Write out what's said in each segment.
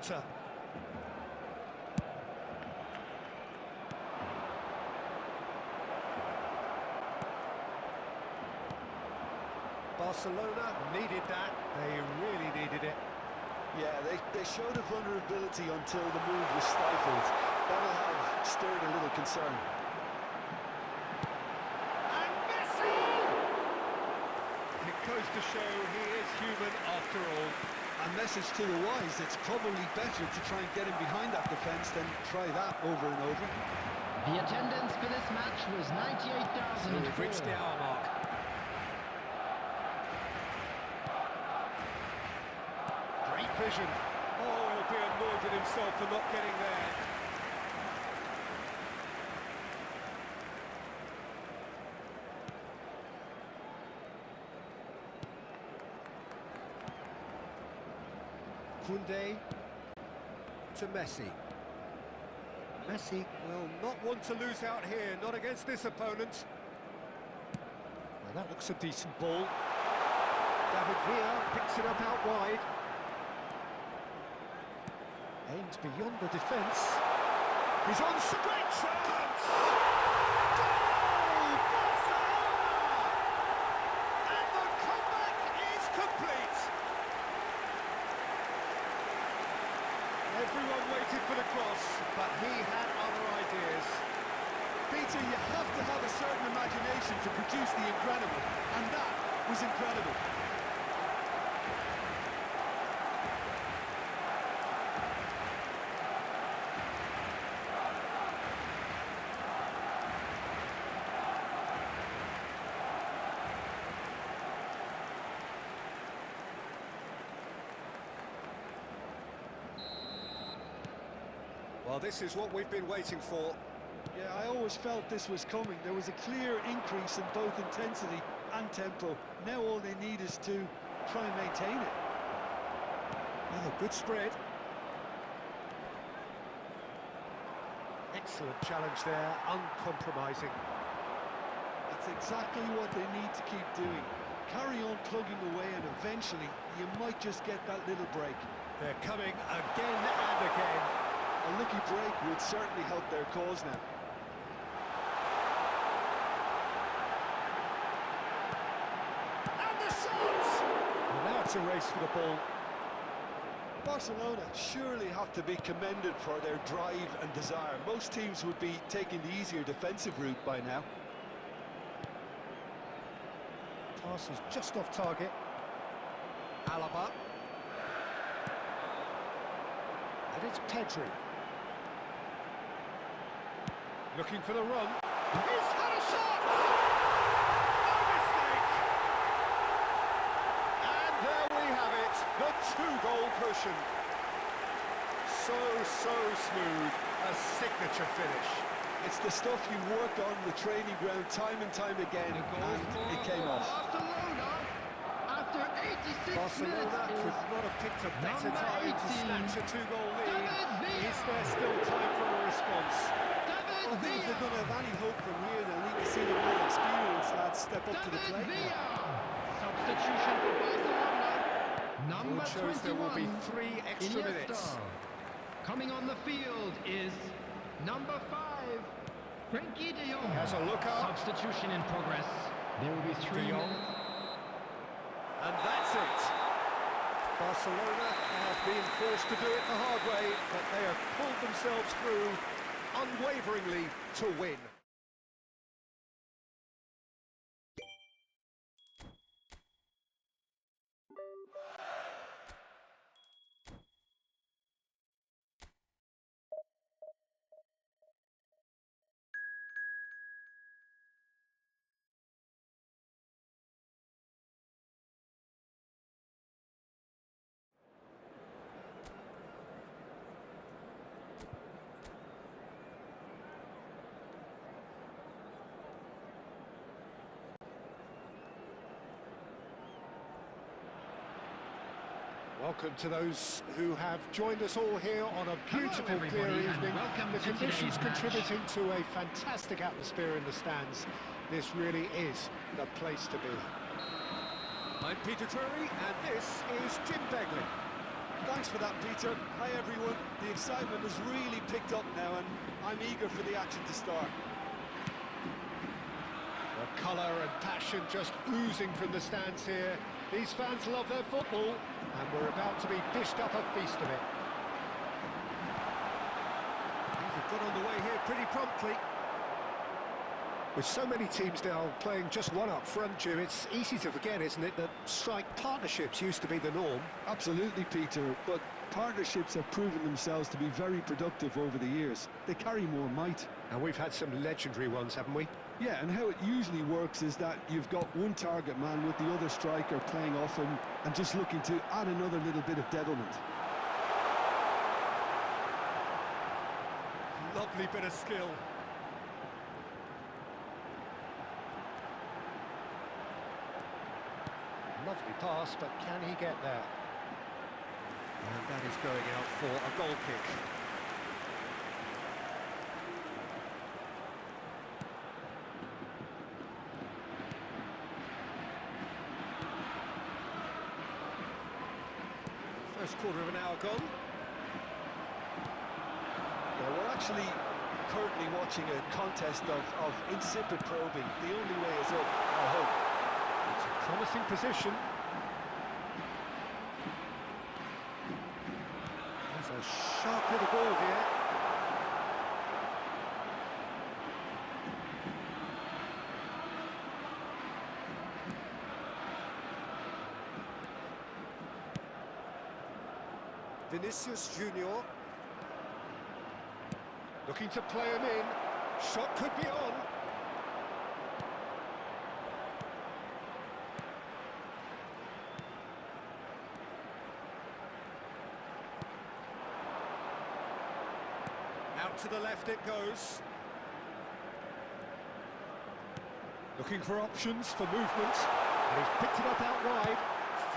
counter. Barcelona needed that. They really needed it. Yeah, they showed a vulnerability until the move was stifled. That'll have stirred a little concern. And Messi! It goes to show he is human after all. A message to the wise, it's probably better to try and get him behind that defence than try that over and over. The attendance for this match was 98,000. So we've reached the hour mark. Great vision. Oh, he'll be annoyed with himself for not getting there. Koundé to Messi. Messi will not want to lose out here, not against this opponent. Well, that looks a decent ball. David Villa picks it up out wide. Aimed beyond the defence. He's on great chance! Goal! Barcelona! And the comeback is complete! Everyone waited for the cross, but he had other ideas. Peter, you have to have a certain imagination to produce the incredible, and that was incredible. Well, this is what we've been waiting for. Yeah, I always felt this was coming. There was a clear increase in both intensity and tempo. Now all they need is to try and maintain it. Oh, good spread. Excellent challenge there, uncompromising. That's exactly what they need to keep doing. Carry on plugging away and eventually you might just get that little break. They're coming again and again. A lucky break would certainly help their cause now. And the shot! Well, now it's a race for the ball. Barcelona surely have to be commended for their drive and desire. Most teams would be taking the easier defensive route by now. Pass is just off target. Alaba. And it's Pedri. Looking for the run. He's had a shot! No mistake! And there we have it, the two-goal cushion. So smooth, a signature finish. It's the stuff you work on the training ground time and time again, and it came off. Barcelona, after 86 Barcelona minutes, could not have picked a better number time to 18, snatch a two-goal lead. David Is there still time for a response? I think if they're going to have any hope from here, they'll need to see the more experienced lads step up to the plate. Substitution for Barcelona. Number It shows 21. there will be 3 extra Iniesta. minutes. Coming on the field is number 5, Frenkie de Jong. Has a look up. Substitution in progress. There will be 3 De Jong. minutes. And that's it. Barcelona have been forced to do it the hard way, but they have pulled themselves through unwaveringly to win. Welcome to those who have joined us all here on a beautiful, clear evening. The conditions contributing to a fantastic atmosphere in the stands. This really is the place to be. I'm Peter Drury, and this is Jim Begley. Thanks for that, Peter. Hi, everyone. The excitement has really picked up now, and I'm eager for the action to start. The colour and passion just oozing from the stands here. These fans love their football, and we're about to be dished up a feast of it. Things have got underway here pretty promptly. With so many teams now playing just one up front, Jim, it's easy to forget, isn't it, that strike partnerships used to be the norm. Absolutely, Peter, but partnerships have proven themselves to be very productive over the years. They carry more might. And we've had some legendary ones, haven't we? Yeah, and how it usually works is that you've got one target man with the other striker playing off him and just looking to add another little bit of devilment. Lovely bit of skill. Lovely pass, but can he get there? And that is going out for a goal kick. First quarter of an hour gone. Well, we're actually currently watching a contest of insipid probing. The only way is up, I hope. It's a promising position. There's a sharp little ball here. Vinicius Junior. Looking to play him in. Shot could be on. Out to the left it goes. Looking for options for movement. And he's picked it up out wide.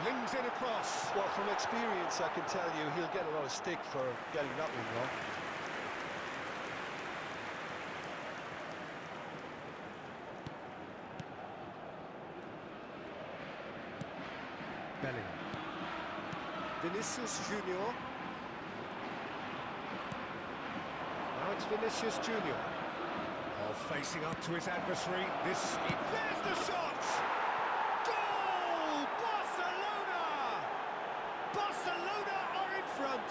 Flings it across. Well, from experience, I can tell you he'll get a lot of stick for getting that one wrong. Bellingham. Vinicius Junior. Now it's Vinicius Junior. Oh, facing up to his adversary. There's the shot! Goal! Barcelona! Barcelona are in front.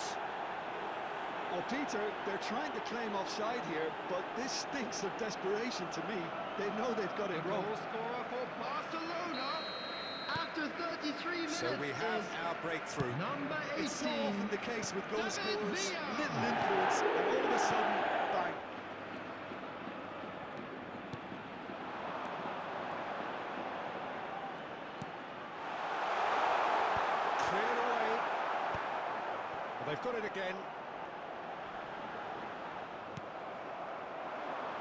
Well, Peter, they're trying to claim offside here, but this stinks of desperation to me. They know they've got it The wrong. goal scorer for Barcelona after 33 minutes. So we have our breakthrough. Number 18. It's so often the case with goal David scorers, Villa. little influence, and all of a sudden, bang. Cleared away. Well, they've got it again.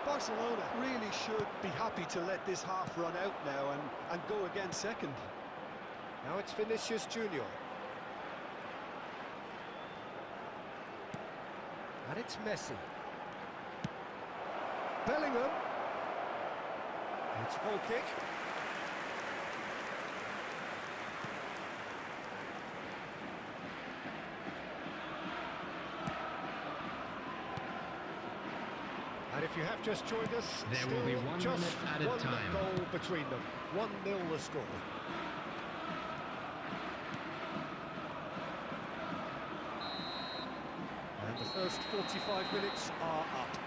Barcelona really should be happy to let this half run out now and go again second. Now it's Vinicius Junior. And it's Messi. Bellingham. It's goal kick. And if you have just joined us, There will be 1 just minute added one time. goal between them. 1-0 the score. And the first 45 minutes are up.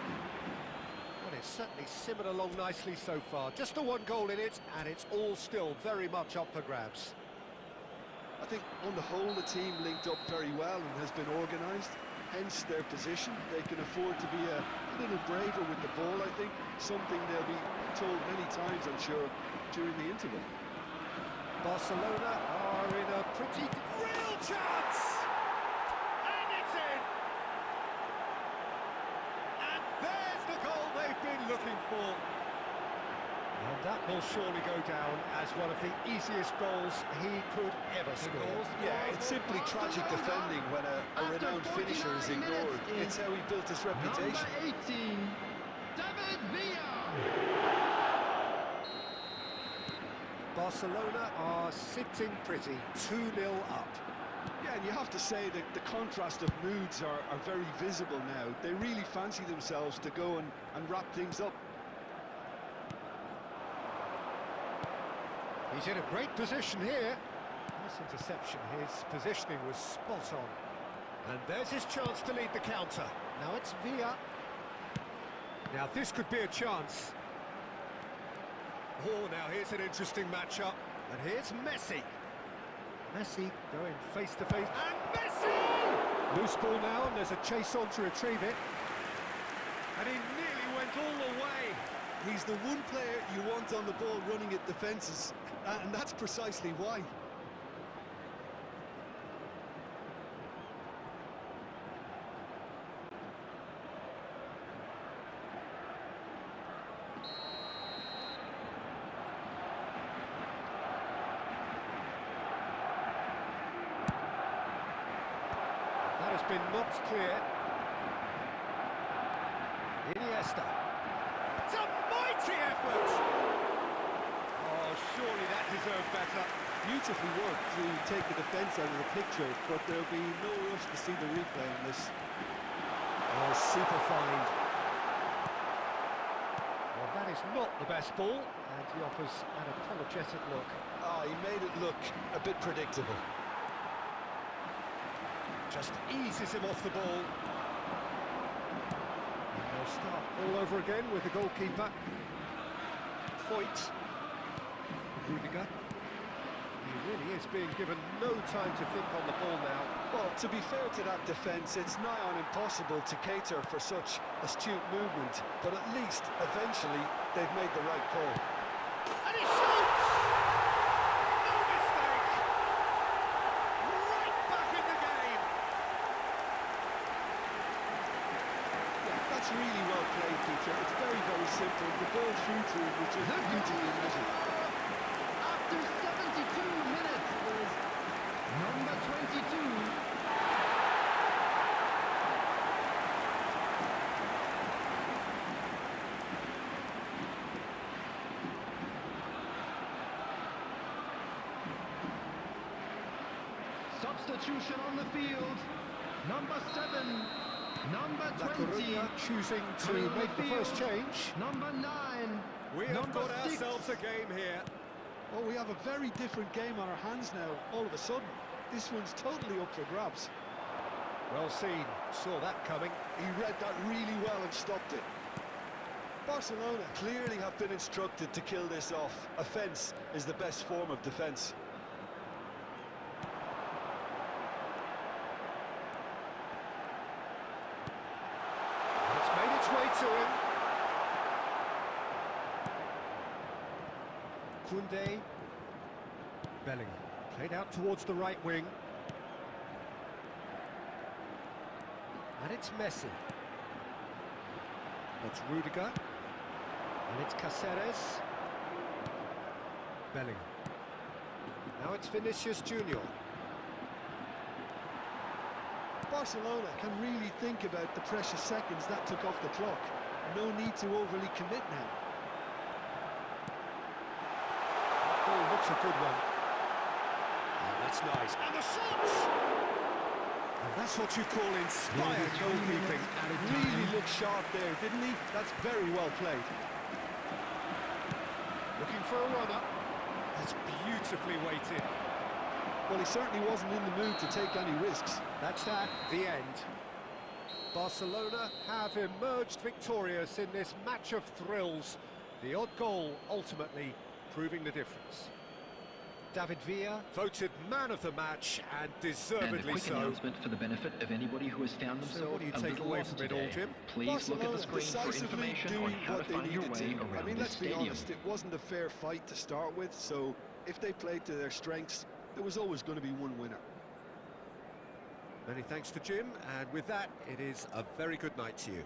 Well, it's certainly simmered along nicely so far. Just the one goal in it, and it's all still very much up for grabs. I think on the whole the team linked up very well and has been organised, hence their position. They can afford to be a little braver with the ball, I think, something they'll be told many times, I'm sure, during the interval. Barcelona are in a pretty real chance! And it's in! And there's the goal they've been looking for. And that will surely go down as one of the easiest goals he could ever score. Yeah, it's simply tragic defending when a renowned finisher is ignored. It's how he built his reputation. Number 18, David Villa. Barcelona are sitting pretty, 2-0 up. Yeah, and you have to say that the contrast of moods are very visible now. They really fancy themselves to go and wrap things up. He's in a great position here. Nice interception, his positioning was spot on. And there's his chance to lead the counter. Now it's Villa. Now this could be a chance. Oh, now here's an interesting matchup. And here's Messi. Messi going face to face. And Messi! Loose ball now, and there's a chase on to retrieve it. And he nearly went all the way. He's the one player you want on the ball running at defences, and that's precisely why. That has been knocked clear. Iniesta. It's a mighty effort! Oh, surely that deserved better. Beautifully worked to take the defence out of the picture, but there'll be no rush to see the replay on this. Oh, super find. Well, that is not the best ball, and he offers an apologetic look. Ah, he made it look a bit predictable. Just eases him off the ball. And they'll start all over again with the goalkeeper. Foyt. Rudiger. He really is being given no time to think on the ball now. Well, to be fair to that defence, it's nigh on impossible to cater for such astute movement, but at least, eventually, they've made the right call. And he shoots! No mistake! Right back in the game! Yeah, that's really well played, Peter. It's very, very simple. The ball through to him, which is beautifully measured. After 72 minutes is number 22. Substitution on the field. Number 7. Number 20. Choosing to Coming on make the field, first change. Number 9. We have Number got 6. ourselves a game here. Oh, we have a very different game on our hands now, all of a sudden. This one's totally up for grabs. Well seen, saw that coming. He read that really well and stopped it. Barcelona clearly have been instructed to kill this off. Offence is the best form of defence. It's made its way to him. Koundé. Bellingham played out towards the right wing. And it's Messi. That's Rudiger. And it's Cáceres. Bellingham. Now it's Vinicius Junior. Barcelona can really think about the precious seconds that took off the clock. No need to overly commit now. Oh, looks a good one. Oh, that's nice. And the shots! And that's what you call inspired goalkeeping. Really looked sharp there, didn't he? That's very well played. Looking for a runner. That's beautifully weighted. Well, he certainly wasn't in the mood to take any risks. That's that, the end. Barcelona have emerged victorious in this match of thrills. The odd goal ultimately proving the difference. David Villa voted man of the match, and deservedly And a quick so. announcement for the benefit of anybody who has found So themselves what do you a take little away lost from it all, today. Jim? Please look at the screen for decisively information on doing how to what they find your needed way to. around I mean, this let's be stadium. honest, it wasn't a fair fight to start with, so if they played to their strengths, there was always going to be one winner. Many thanks to Jim, and with that, it is a very good night to you.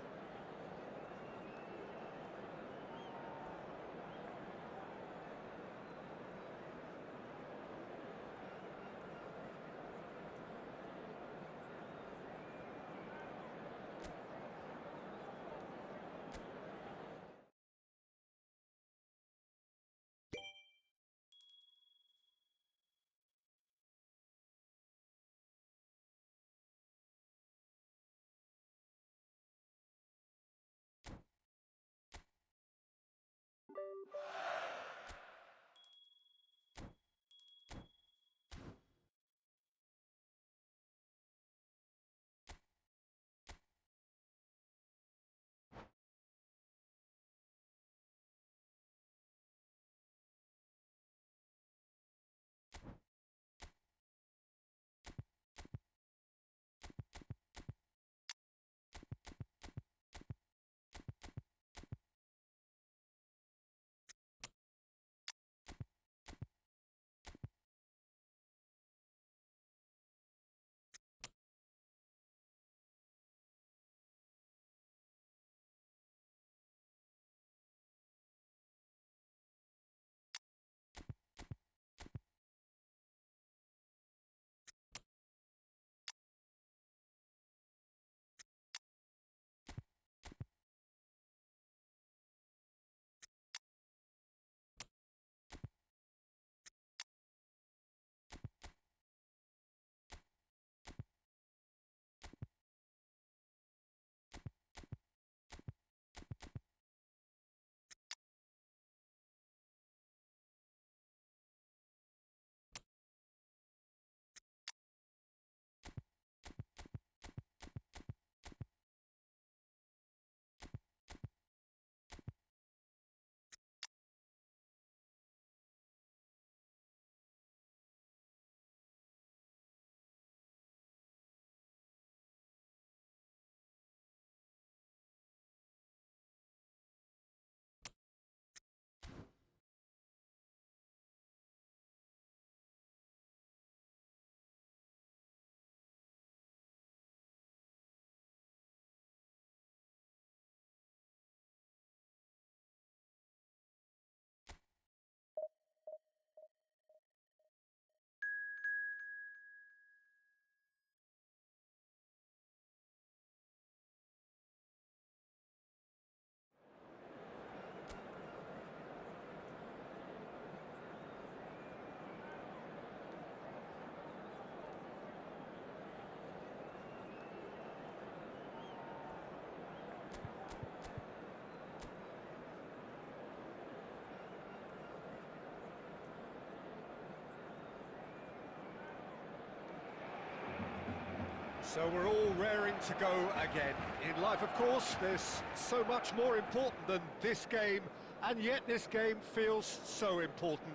So we're all raring to go again. In life, of course, there's so much more important than this game, and yet this game feels so important.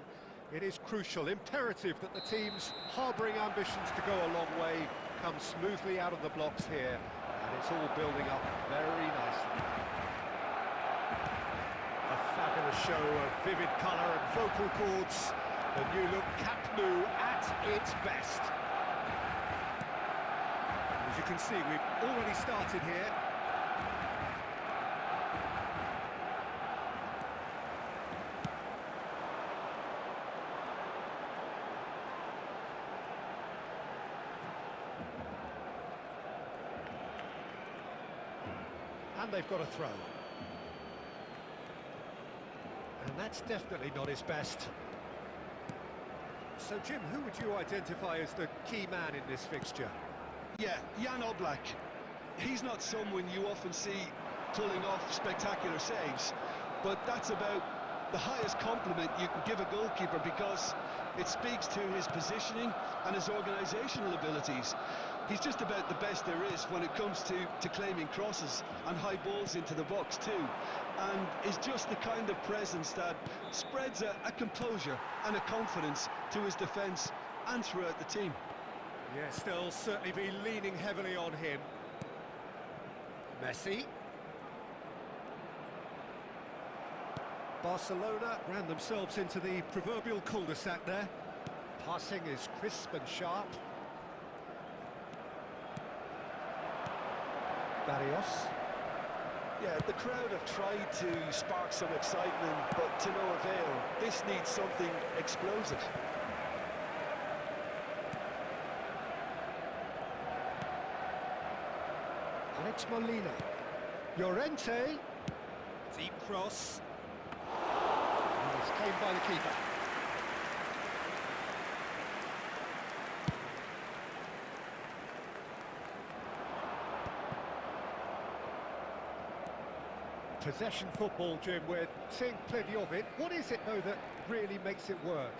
It is crucial, imperative that the teams harbouring ambitions to go a long way come smoothly out of the blocks here, and it's all building up very nicely. A fabulous show of vivid colour and vocal cords. The new look Camp Nou at its best. As you can see, we've already started here. And they've got a throw. And that's definitely not his best. So, Jim, who would you identify as the key man in this fixture? Yeah, Jan Oblak. He's not someone you often see pulling off spectacular saves, but that's about the highest compliment you can give a goalkeeper, because it speaks to his positioning and his organisational abilities. He's just about the best there is when it comes to claiming crosses and high balls into the box too, and is just the kind of presence that spreads a composure and a confidence to his defence and throughout the team. Yes, they'll certainly be leaning heavily on him. Messi. Barcelona ran themselves into the proverbial cul-de-sac there. Passing is crisp and sharp. Barrios. Yeah, the crowd have tried to spark some excitement, but to no avail. This needs something explosive. Alex Molina. Llorente. Deep cross. And it's claimed by the keeper. Possession football, Jim, we're seeing plenty of it. What is it, though, that really makes it work?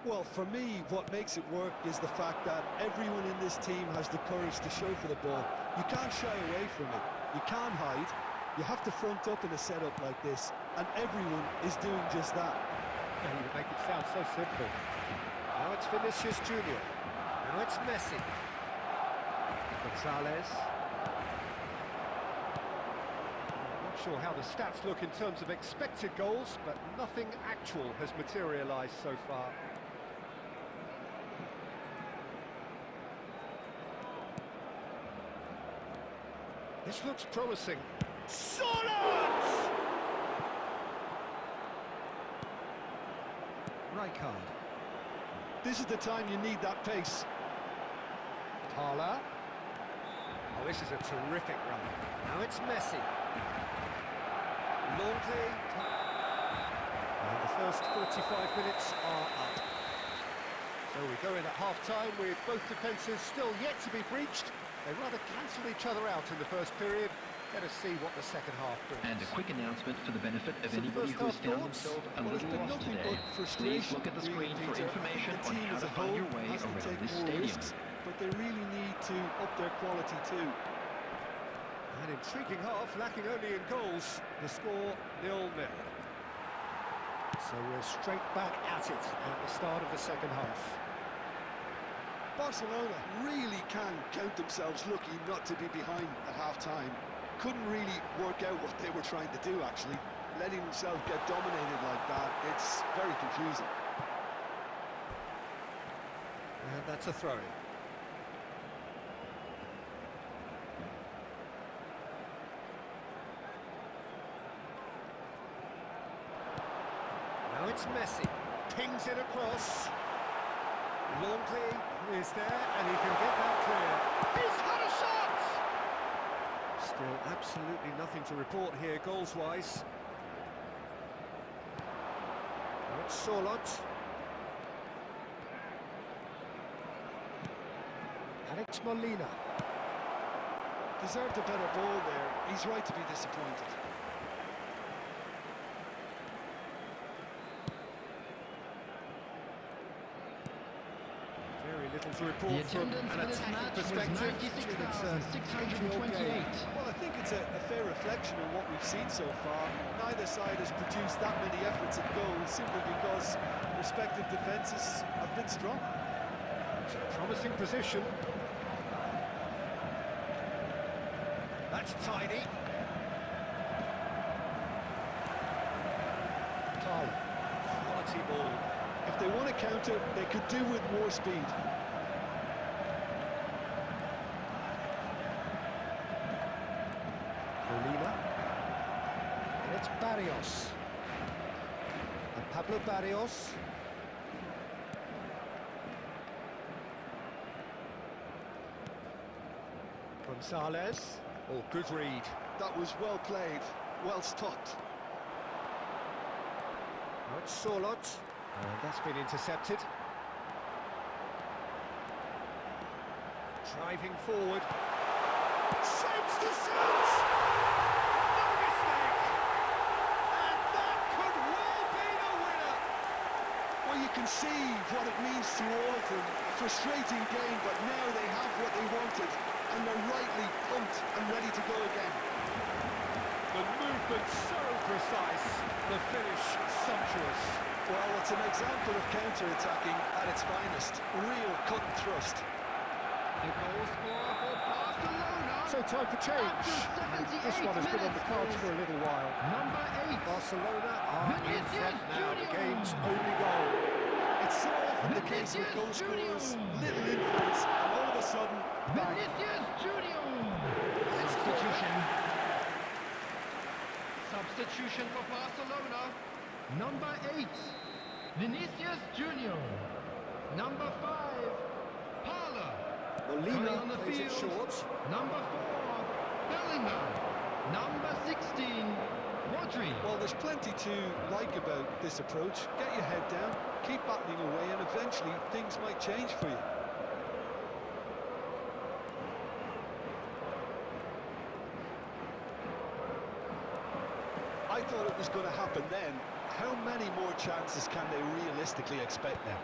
Well, for me, what makes it work is the fact that everyone in this team has the courage to show for the ball. You can't shy away from it. You can't hide. You have to front up in a setup like this, and everyone is doing just that. Yeah, you make it sound so simple. Now it's Vinicius Junior. Now it's Messi. Gonzalez. Not sure how the stats look in terms of expected goals, but nothing actual has materialised so far. This looks promising. Solid! Rijkaard. This is the time you need that pace. Tala. Oh, this is a terrific run. Now it's Messi. Longley. And the first 45 minutes are up. So we go in at half-time with both defences still yet to be breached. They rather cancelled each other out in the first period. Let us see what the second half brings. And a quick announcement for the benefit of Some anybody who has first-half found thoughts? themselves a Well, little it's been lost nothing today. but Please frustration, look at the screen really, for Peter. information The on team how as to a find whole your way has to around take this more stadium. risks, but they really need to up their quality too. An intriguing half, lacking only in goals. The score 0-0. So we're straight back at it at the start of the second half. Barcelona really can count themselves lucky not to be behind at half-time. Couldn't really work out what they were trying to do, actually. Letting themselves get dominated like that, it's very confusing. And that's a throw-in. Now it's Messi. Pings it across. Longley is there, and he can get that clear. He's had a shot! Still absolutely nothing to report here, goals-wise. Now it's Solot. Alex Molina. Deserved a better ball there. He's right to be disappointed. Very little little to The report from attendance an for this attacking match was perspective. It's a 96,628. game. Well, I think it's a fair reflection on what we've seen so far. Neither side has produced that many efforts at goal simply because respective defences have been strong. It's a promising position. That's tidy. Quality ball. If they want to counter, they could do with more speed. Molina. And it's Barrios. And Pablo Barrios. Gonzalez. Oh, good read. That was well played, well stopped. Now it's Sorlot. And that's been intercepted. Driving forward. Shapes the shot! No mistake! And that could well be the winner! Well, you can see what it means to all of them. A frustrating game, but now they have what they wanted, and they're rightly pumped and ready to go again. The movement so precise, the finish sumptuous. Well, it's an example of counter-attacking at its finest. Real cut and thrust. The goal scorer for Barcelona. So time for change. And this one has been on the cards for a little while. Number 8. Barcelona are in Vinicius front now, the Junior. game's only goal. It's so often the case with goal scorers, little influence, and all of a sudden, bang. Vinicius Junior. Substitution. Substitution for Barcelona. Number 8. Vinicius Junior. Number 5. Parla. Molina on the plays it field. short. Number 4. Bellingham. Number 16. Rodri. Well, there's plenty to like about this approach. Get your head down, keep battling away, and eventually things might change for you. I thought it was going to happen then. How many more chances can they realistically expect now?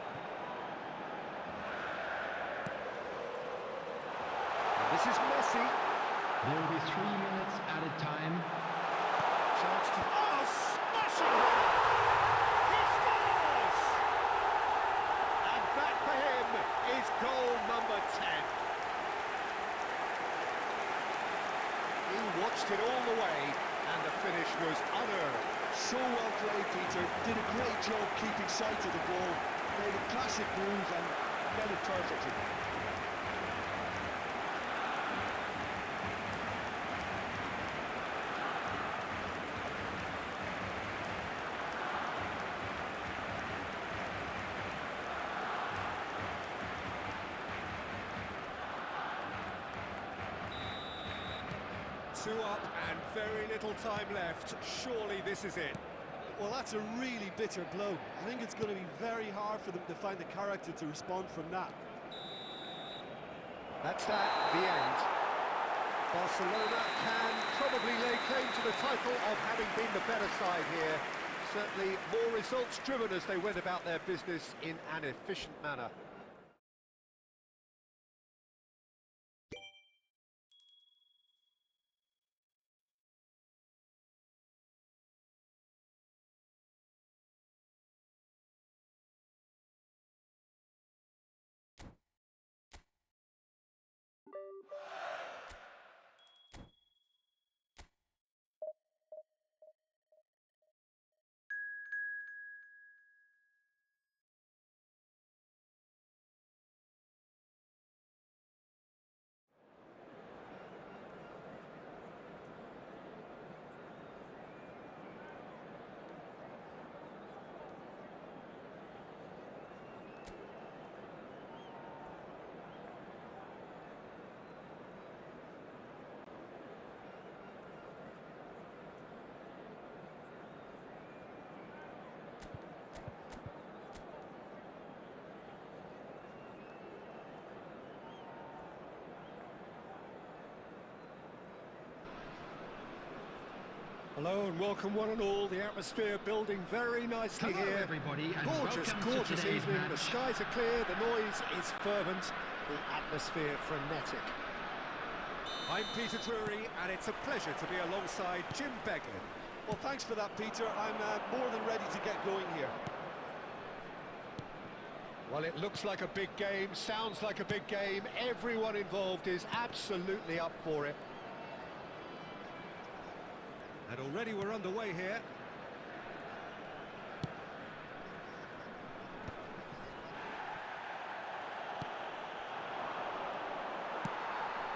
And this is Messi. There will be 3 minutes added time. Chance to... Oh, smashing header! He scores! And that for him is goal number 10. He watched it all the way, and the finish was unearned. So well played, Peter. Did a great job keeping sight of the ball. Made a classic move and got it perfectly. Two up and very little time left. Surely this is it. Well, that's a really bitter blow. I think it's going to be very hard for them to find the character to respond from that. That's that, the end. Barcelona can probably lay claim to the title of having been the better side here. Certainly more results driven as they went about their business in an efficient manner. Hello and welcome one and all. The atmosphere building very nicely Hello, here. everybody, and Gorgeous, welcome to gorgeous today's evening. The match. skies are clear, the noise is fervent, the atmosphere frenetic. I'm Peter Drury, and it's a pleasure to be alongside Jim Beglin. Well, thanks for that, Peter. I'm more than ready to get going here. Well, it looks like a big game, sounds like a big game. Everyone involved is absolutely up for it. And already we're underway here.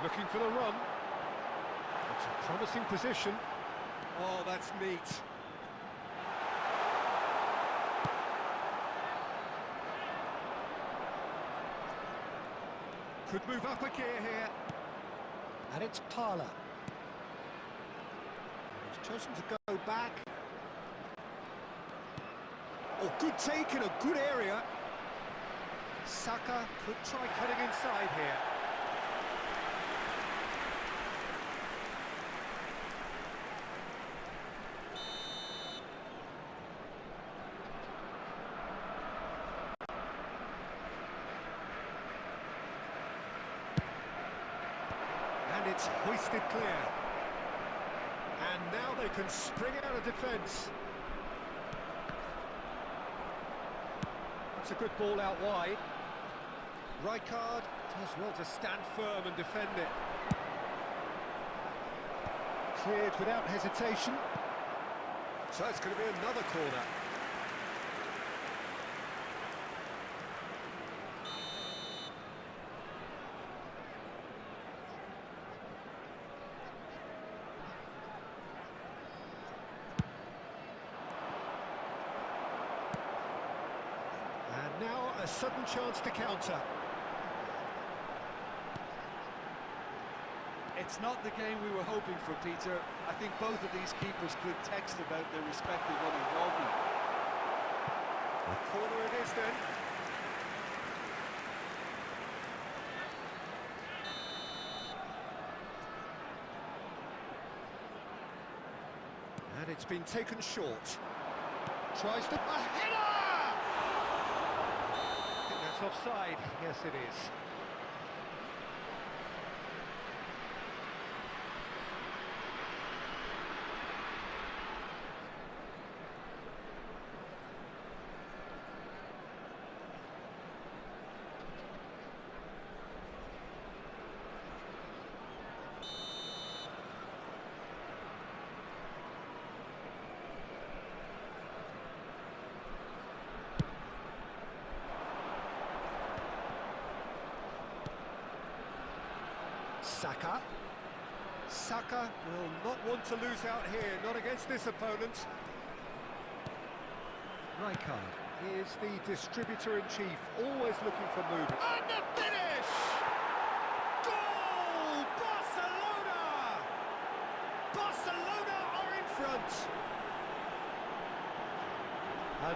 Looking for the run. It's a promising position. Oh, that's neat. Could move up a gear here. And it's Parla. He's chosen to go back. Oh, good take in a good area. Saka could try cutting inside here. And it's hoisted clear. And now they can spring out of defence. That's a good ball out wide. Rijkaard does well to stand firm and defend it. Cleared without hesitation. So it's going to be another corner. And now a sudden chance to counter. It's not the game we were hoping for, Peter. I think both of these keepers could text about their respective involvement. A corner it is then. And it's been taken short. Tries to... A header! I think that's offside. Yes, it is. Saka. Saka will not want to lose out here, not against this opponent. Rijkaard is the distributor-in-chief, always looking for movement. And the finish! Goal! Barcelona! Barcelona are in front!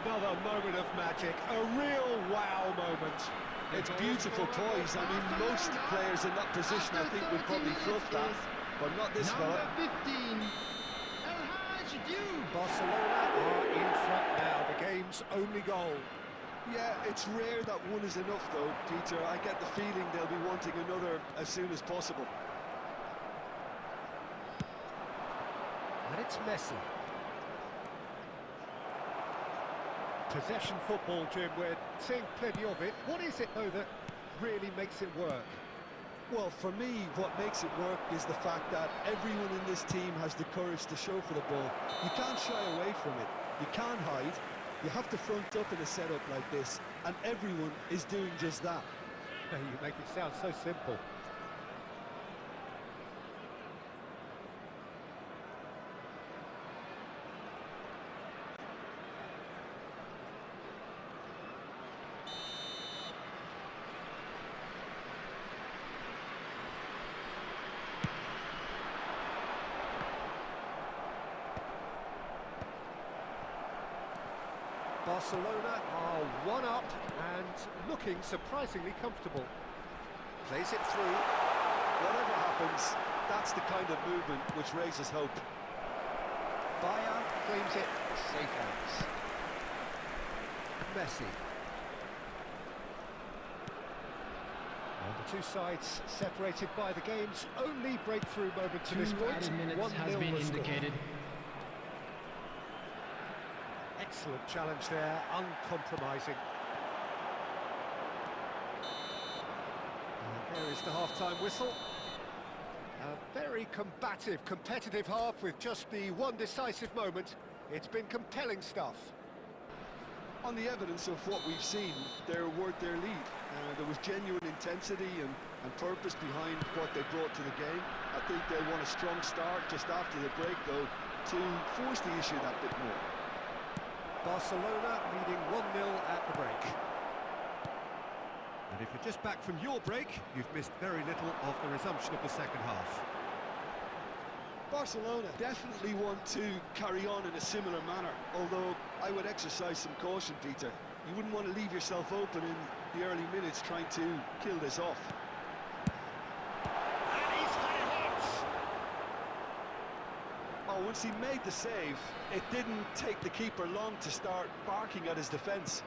Another moment of magic, a real wow moment. It's beautiful poise. I mean, most players in that position, I think, would probably fluff that, but not this Number fella. 15, El Hadji Diouf. Barcelona are in front now, the game's only goal. Yeah, it's rare that one is enough, though, Peter. I get the feeling they'll be wanting another as soon as possible. And it's Messi. Possession football, Jim, we're seeing plenty of it. What is it, though, that really makes it work? Well, for me, what makes it work is the fact that everyone in this team has the courage to show for the ball. You can't shy away from it. You can't hide. You have to front up in a setup like this, and everyone is doing just that. You make it sound so simple. Barcelona are one up and looking surprisingly comfortable. Plays it through. Whatever happens, that's the kind of movement which raises hope. Bayer claims it safe hands. Messi. And the two sides separated by the game's only breakthrough moment to this point. 2 minutes 1-0 has been the score. indicated. Excellent challenge there, uncompromising. And there is the half-time whistle. A very combative, competitive half with just the one decisive moment. It's been compelling stuff. On the evidence of what we've seen, they're worth their lead. There was genuine intensity and purpose behind what they brought to the game. I think they'll want a strong start just after the break, though, to force the issue that bit more. Barcelona leading 1-0 at the break. And if you're just back from your break, you've missed very little of the resumption of the second half. Barcelona definitely want to carry on in a similar manner, although I would exercise some caution, Peter. You wouldn't want to leave yourself open in the early minutes trying to kill this off. And he's had it hit! Oh, once he made the save, it didn't take the keeper long to start barking at his defence.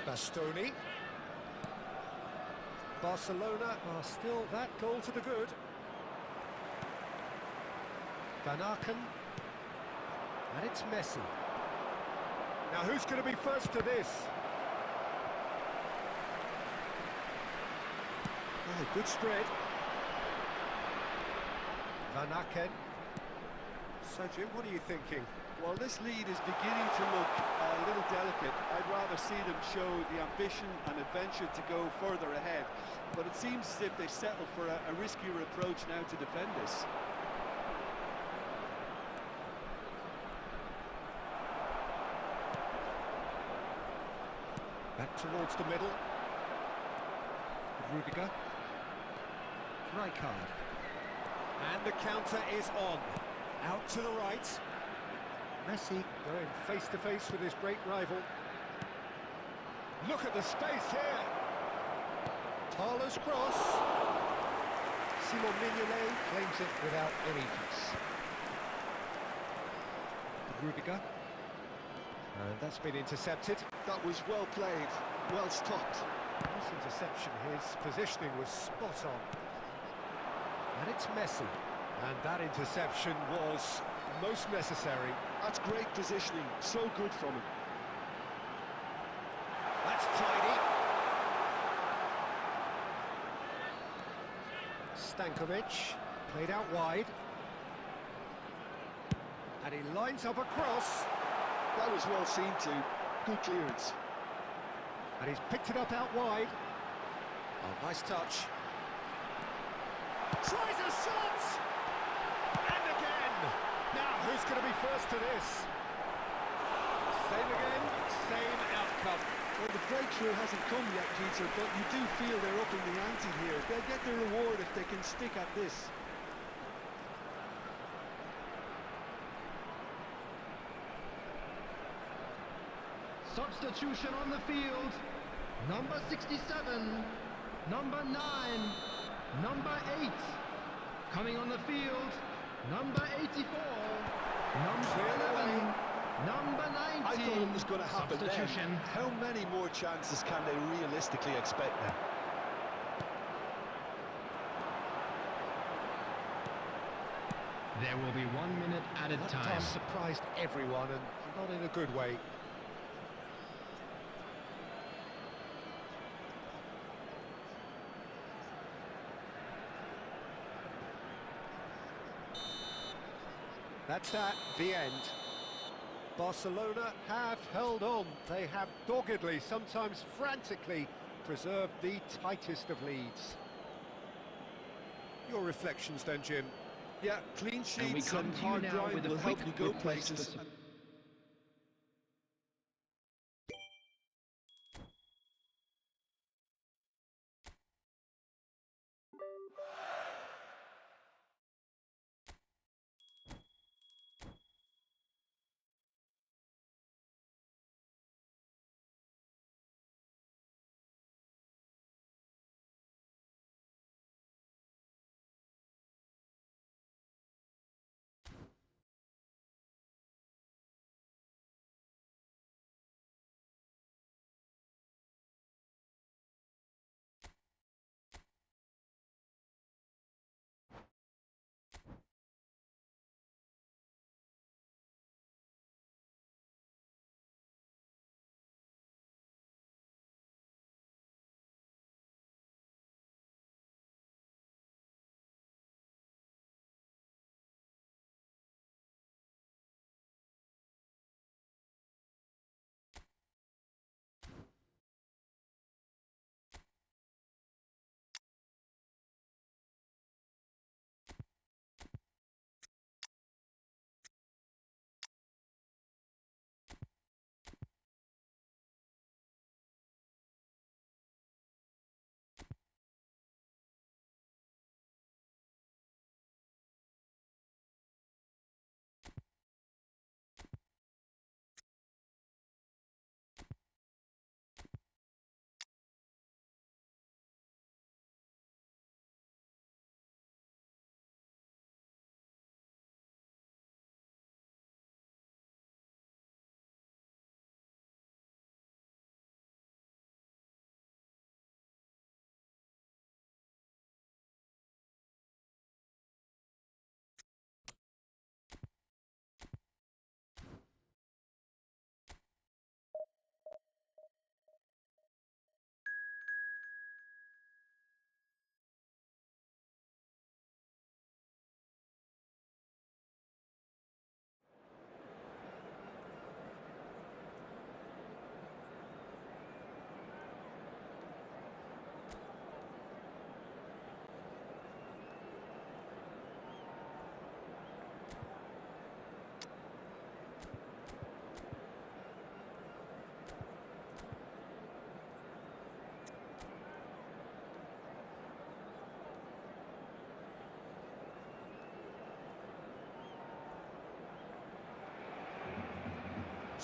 Bastoni. Barcelona are still that goal to the good. Van Aken. And it's Messi. Now who's going to be first to this? Oh, good spread. Van Aken. So Jim, what are you thinking? Well, this lead is beginning to look a little delicate. I'd rather see them show the ambition and adventure to go further ahead. But it seems as if they've settled for a riskier approach now to defend this. Back towards the middle. Rudiger. Rijkaard. And the counter is on. Out to the right. Messi going face-to-face with his great rival. Look at the space here. Thaler's cross. Simon Mignolet claims it without any fuss. Rudiger. And that's been intercepted. That was well played, well stopped. This interception, his positioning was spot on. And it's Messi. And that interception was most necessary. That's great positioning, so good from him. That's tidy. Stankovic, played out wide. And he lines up a cross. That was well seen too. Good clearance. And he's picked it up out wide. Oh, nice touch. Tries a shot! And again! Now, who's going to be first to this? Same again, same outcome. Well, the breakthrough hasn't come yet, Peter, but you do feel they're upping the ante here. They'll get their reward if they can stick at this. Substitution on the field. Number 67, number 9, number 8. Coming on the field, number 84, number 11, number 19. I thought it was going to happen then. Substitution. How many more chances can they realistically expect now? There will be 1 minute added That time. pass surprised everyone, and not in a good way. That's that, the end. Barcelona have held on. They have doggedly, sometimes frantically, preserved the tightest of leads. Your reflections then, Jim? Yeah, clean And we sheets come and to you hard now grind with a will help quick you go request for places.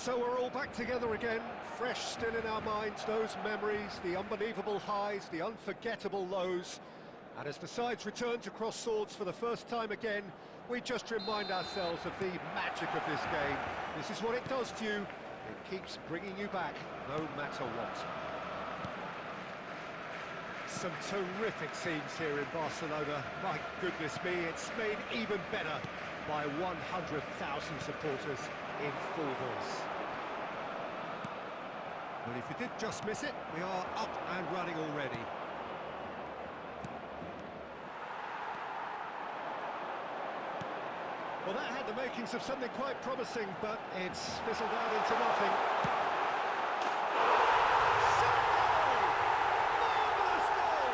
So we're all back together again, fresh still in our minds, those memories, the unbelievable highs, the unforgettable lows. And as the sides return to cross swords for the first time again, we just remind ourselves of the magic of this game. This is what it does to you. It keeps bringing you back, no matter what. Some terrific scenes here in Barcelona. My goodness me, it's made even better by 100,000 supporters in full force. Well, if you did just miss it, we are up and running already. Well, that had the makings of something quite promising, but it's fizzled out into nothing. Marvellous goal!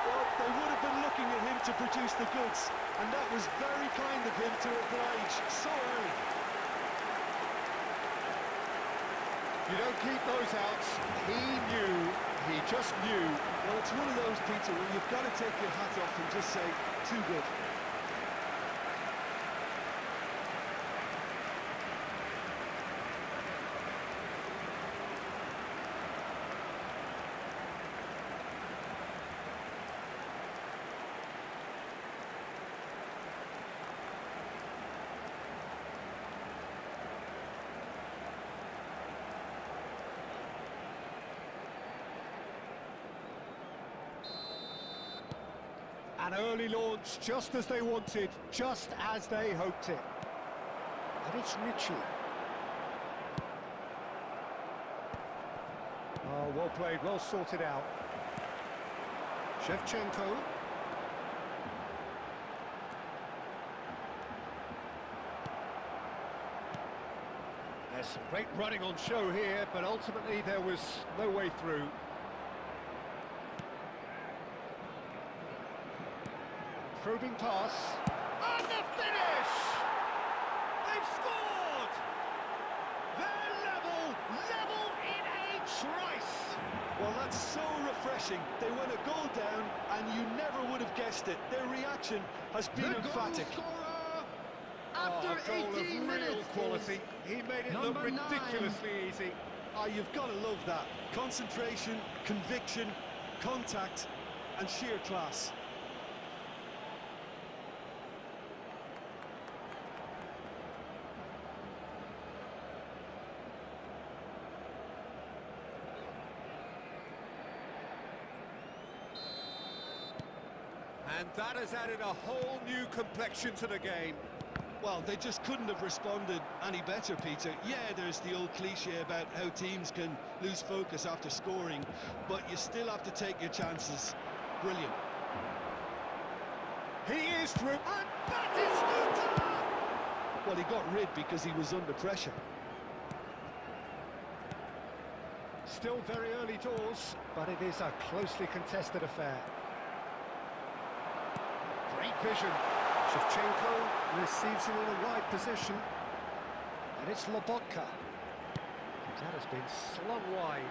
Well, they would have been looking at him to produce the goods, and that was very kind of him to oblige so early. You don't keep those out. He just knew. Well, it's one of those, Peter, where you've got to take your hat off and just say, too good. An early launch, just as they wanted, just as they hoped it. And it's Ritchie. Oh, well played, well sorted out. Shevchenko. There's some great running on show here, but ultimately there was no way through. Probing pass, and the finish! They've scored! They're level in a trice! Well, that's so refreshing. They went a goal down, and you never would have guessed it. Their reaction has been emphatic. After a goal of 18 real minutes quality. He made it look number 9. ridiculously easy. Ah, you've got to love that. Concentration, conviction, contact, and sheer class. And that has added a whole new complexion to the game. Well, they just couldn't have responded any better, Peter. Yeah, there's the old cliche about how teams can lose focus after scoring, but you still have to take your chances. Brilliant. He is through, and that is Scooter! Well, he got rid because he was under pressure. Still very early doors, but it is a closely contested affair. Great vision. Shevchenko receives it in a wide position. And it's Lobotka. That has been slung wide.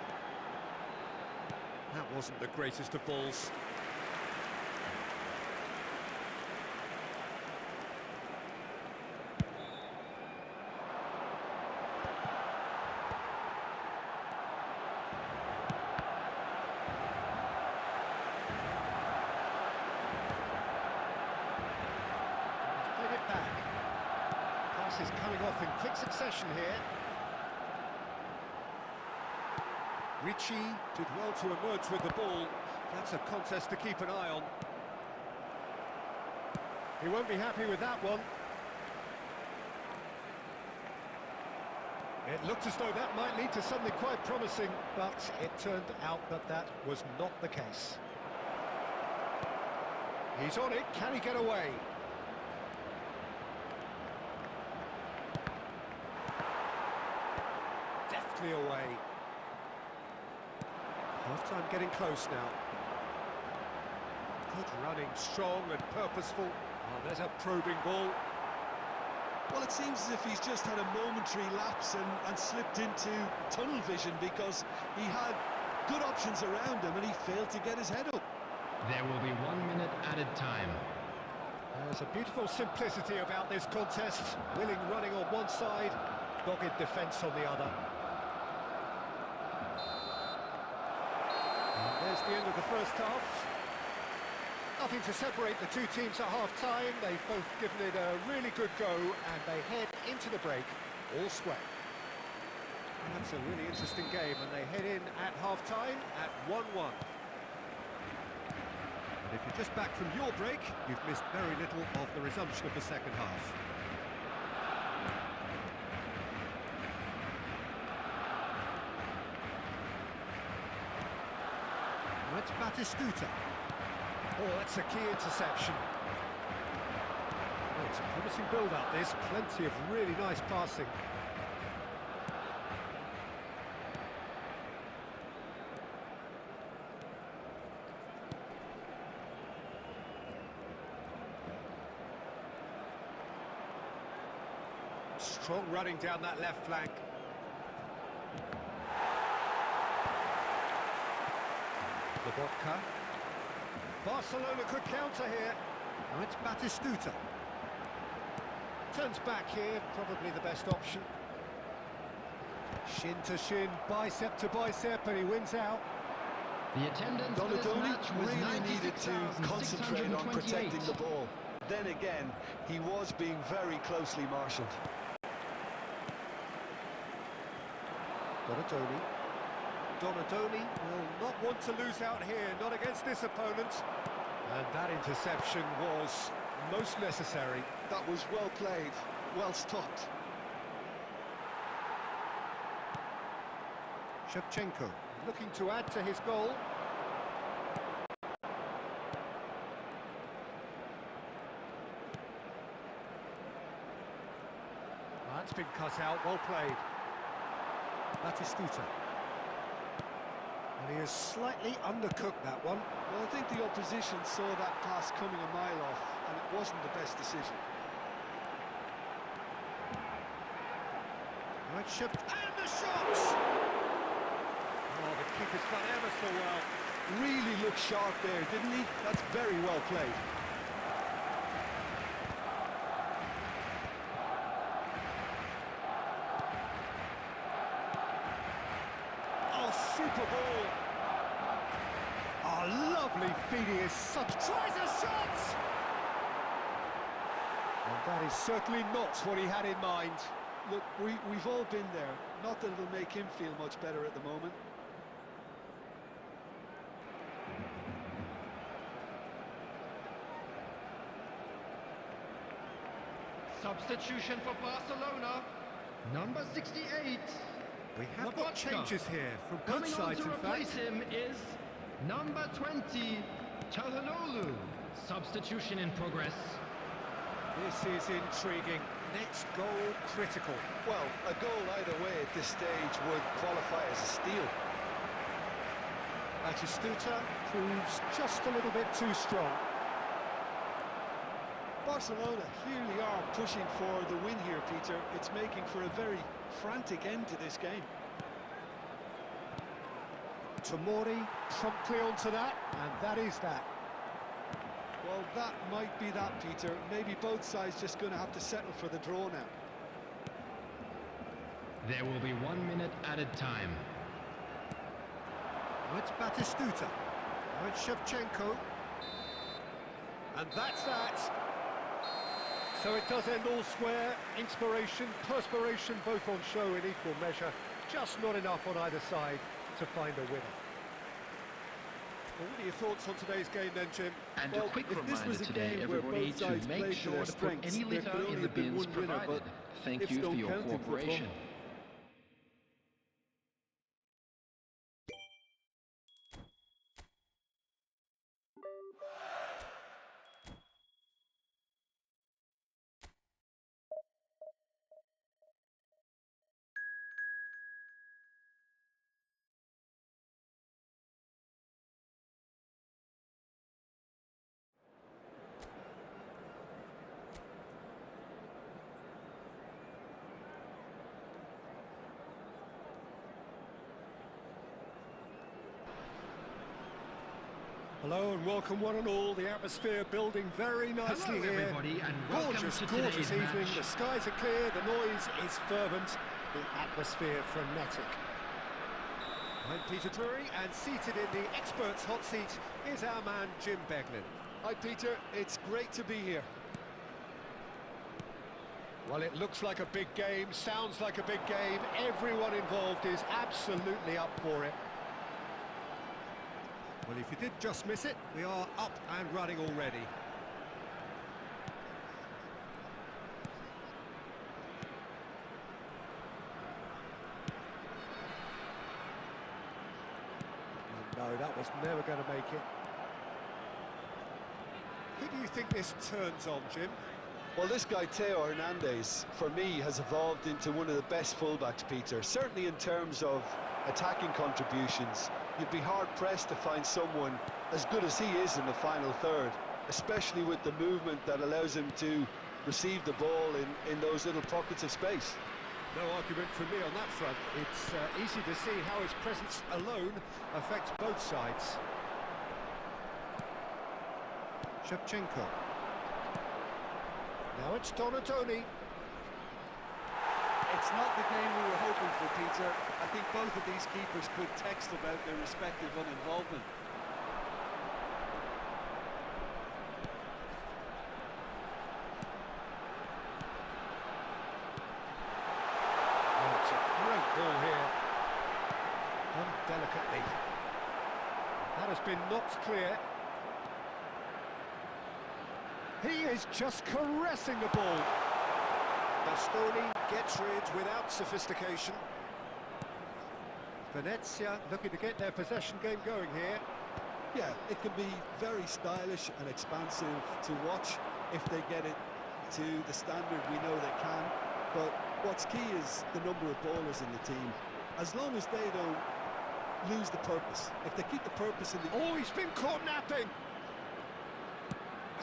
That wasn't the greatest of balls. Is coming off in quick succession here. Ritchie did well to emerge with the ball. That's a contest to keep an eye on. He won't be happy with that one. It looked as though that might lead to something quite promising, but it turned out that that was not the case. He's on it, can he get away? Away. Half-time getting close now. Good running, strong and purposeful. Oh, there's a probing ball. Well, it seems as if he's just had a momentary lapse and slipped into tunnel vision because he had good options around him and he failed to get his head up. There will be 1 minute added time. There's a beautiful simplicity about this contest. Willing running on one side, dogged defence on the other. And there's the end of the first half. Nothing to separate the two teams at half-time. They've both given it a really good go, and they head into the break all square. That's a really interesting game, and they head in at half-time at 1-1. And if you're just back from your break, you've missed very little of the resumption of the second half. Now it's Batistuta. Oh, that's a key interception. Oh, it's a promising build-up, this. Plenty of really nice passing. Strong running down that left flank. Lobotka. Barcelona could counter here. Now it's Batistuta. Turns back here, probably the best option. Shin to shin, bicep to bicep, and he wins out. The attendance for this match was really needed to concentrate on 96,628. protecting the ball. Then again, he was being very closely marshalled. Donadoni. Donadoni will not want to lose out here, not against this opponent. And that interception was most necessary. That was well played, well stopped. Shevchenko looking to add to his goal. That's been cut out, well played. Batistuta. And he has slightly undercooked that one. Well, I think the opposition saw that pass coming a mile off, and it wasn't the best decision. Right, and the shots! Oh, the keeper's done ever so well. Really looked sharp there, didn't he? That's very well played. Super ball. Oh, lovely feed, he is such... Tries a shot! And that is certainly not what he had in mind. Look, we've all been there. Not that it'll make him feel much better at the moment. Substitution for Barcelona. Number 68. We have got changes here from both Coming on sides, to in replace fact. him is number 20, Çalhanoğlu. Substitution in progress. This is intriguing. Next goal critical. Well, a goal either way at this stage would qualify as a steal. Batistuta proves just a little bit too strong. Barcelona clearly are pushing for the win here, Peter. It's making for a very frantic end to this game. Tomori promptly onto that, and that is that. Well, that might be that, Peter. Maybe both sides just going to have to settle for the draw now. There will be 1 minute added time. Now it's Batistuta. Now it's Shevchenko. And that's that. So it does end all square. Inspiration, perspiration, both on show in equal measure. Just not enough on either side to find a winner. Well, what are your thoughts on today's game then, Jim? And Well, a quick if this reminder was a today, game where everybody, both to sides make played to sure their to put strengths, any there litter could only in the have been bins one winner, provided. but Thank ifs you for don't your count in football. cooperation. Hello and welcome one and all. The atmosphere building very nicely Hello, here. everybody, and welcome Gorgeous, to gorgeous today's evening. match. The skies are clear, the noise is fervent, The atmosphere frenetic. I'm Peter Drury, and seated in the experts' hot seat is our man Jim Beglin. Hi Peter, it's great to be here. Well, it looks like a big game, sounds like a big game. Everyone involved is absolutely up for it. Well, if you did just miss it, we are up and running already. No, that was never going to make it. Who do you think this turns on, Jim? Well, this guy, Theo Hernandez, for me, has evolved into one of the best fullbacks, Peter. Certainly in terms of attacking contributions. You'd be hard-pressed to find someone as good as he is in the final third, especially with the movement that allows him to receive the ball in those little pockets of space. No argument from me on that front. It's easy to see how his presence alone affects both sides. Shevchenko. Now it's Donatoni. It's not the game we were hoping for, Peter. I think both of these keepers could text about their respective uninvolvement. Oh, it's a great ball here. Done delicately. That has been knocked clear. He is just caressing the ball. Bastoni gets rid without sophistication. Venezia looking to get their possession game going here. Yeah, it can be very stylish and expansive to watch if they get it to the standard we know they can. But what's key is the number of ballers in the team. As long as they don't lose the purpose. If they keep the purpose in the... Oh, he's been caught napping.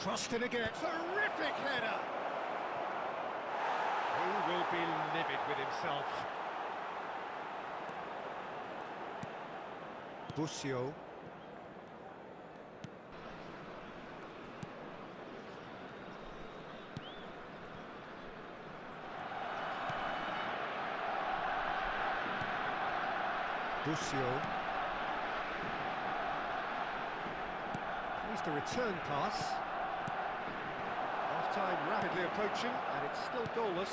Crossed in again. Terrific header. He will be livid with himself. Busio. Busio. Here's the return pass. Half-time rapidly approaching, and it's still goalless.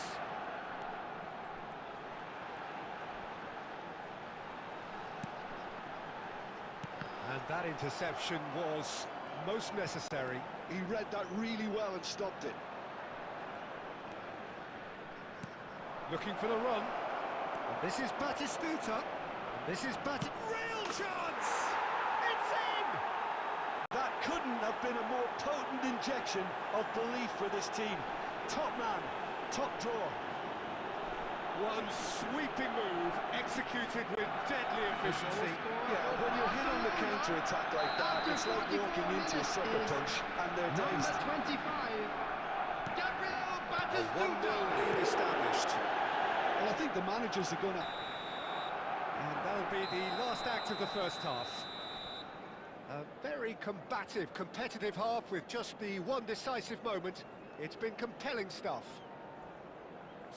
And that interception was most necessary. He read that really well and stopped it. Looking for the run. And this is Batistuta. And this is Real chance! It's in! That couldn't have been a more potent injection of belief for this team. Top man, top draw. One sweeping move, executed with deadly efficiency. Yeah, when you're hit on the counter-attack like that, it's like walking into a sucker punch, and they're Number dazed. 25, Gabriel A 1-0 Batistuta. lead established. Well, I think the managers are going to... And that'll be the last act of the first half. A very combative, competitive half with just the one decisive moment. It's been compelling stuff.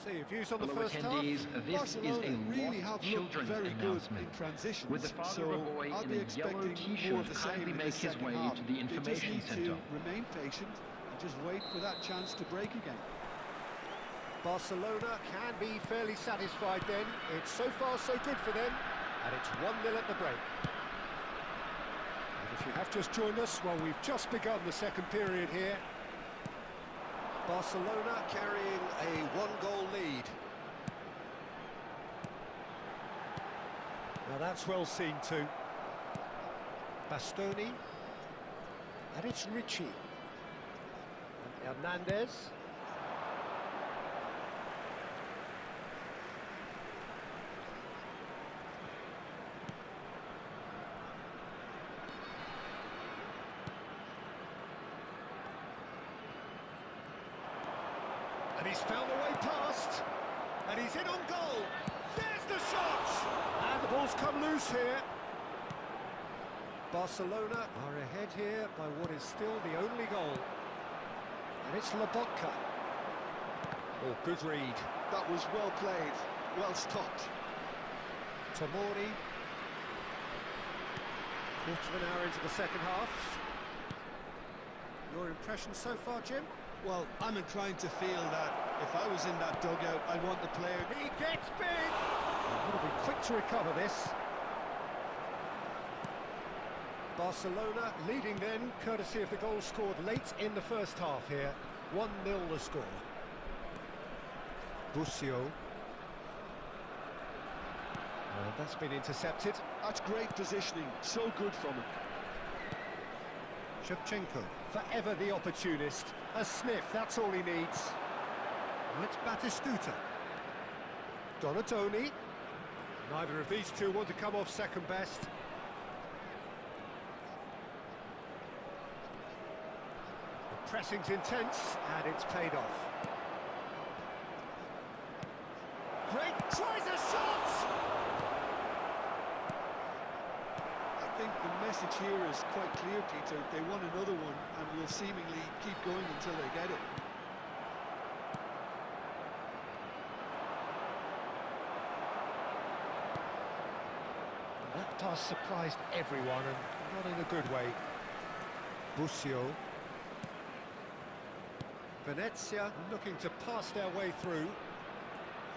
See your views on the Fellow first half. attendees, this is Barcelona a really lost have looked children very good announcement. in transitions, With the father so of a boy I'll in be a yellow expecting more t-shirt of the same kindly in the make his second way half. to the They just information need centre. to remain patient and just wait for that chance to break again. Barcelona can be fairly satisfied then. It's so far so good for them, and it's 1-0 at the break. And if you have just joined us, well, we've just begun the second period here. Barcelona carrying a one-goal lead. Now that's well seen too. Bastoni. And it's Ricci. And Hernandez. And he's found a way past. And he's in on goal. There's the shot! And the ball's come loose here. Barcelona are ahead here by what is still the only goal. And it's Lobotka. Oh, good read. That was well played. well stopped. Tomori. Quarter of an hour into the second half. Your impression so far, Jim? Well, I'm inclined to feel that if I was in that dugout, I'd want the player... He gets big! He'll be quick to recover this. Barcelona leading then, courtesy of the goal scored late in the first half here. 1-0 the score. Busio. That's been intercepted. That's great positioning, so good from him. Shevchenko, forever the opportunist. A sniff, that's all he needs. It's Batistuta. Donatoni. Neither of these two want to come off second best. The pressing's intense, and it's paid off. Great, tries a shot! I think the message here is quite clear, Peter. They want another one and will seemingly keep going until they get it. That pass surprised everyone, and not in a good way. Busio. Venezia looking to pass their way through.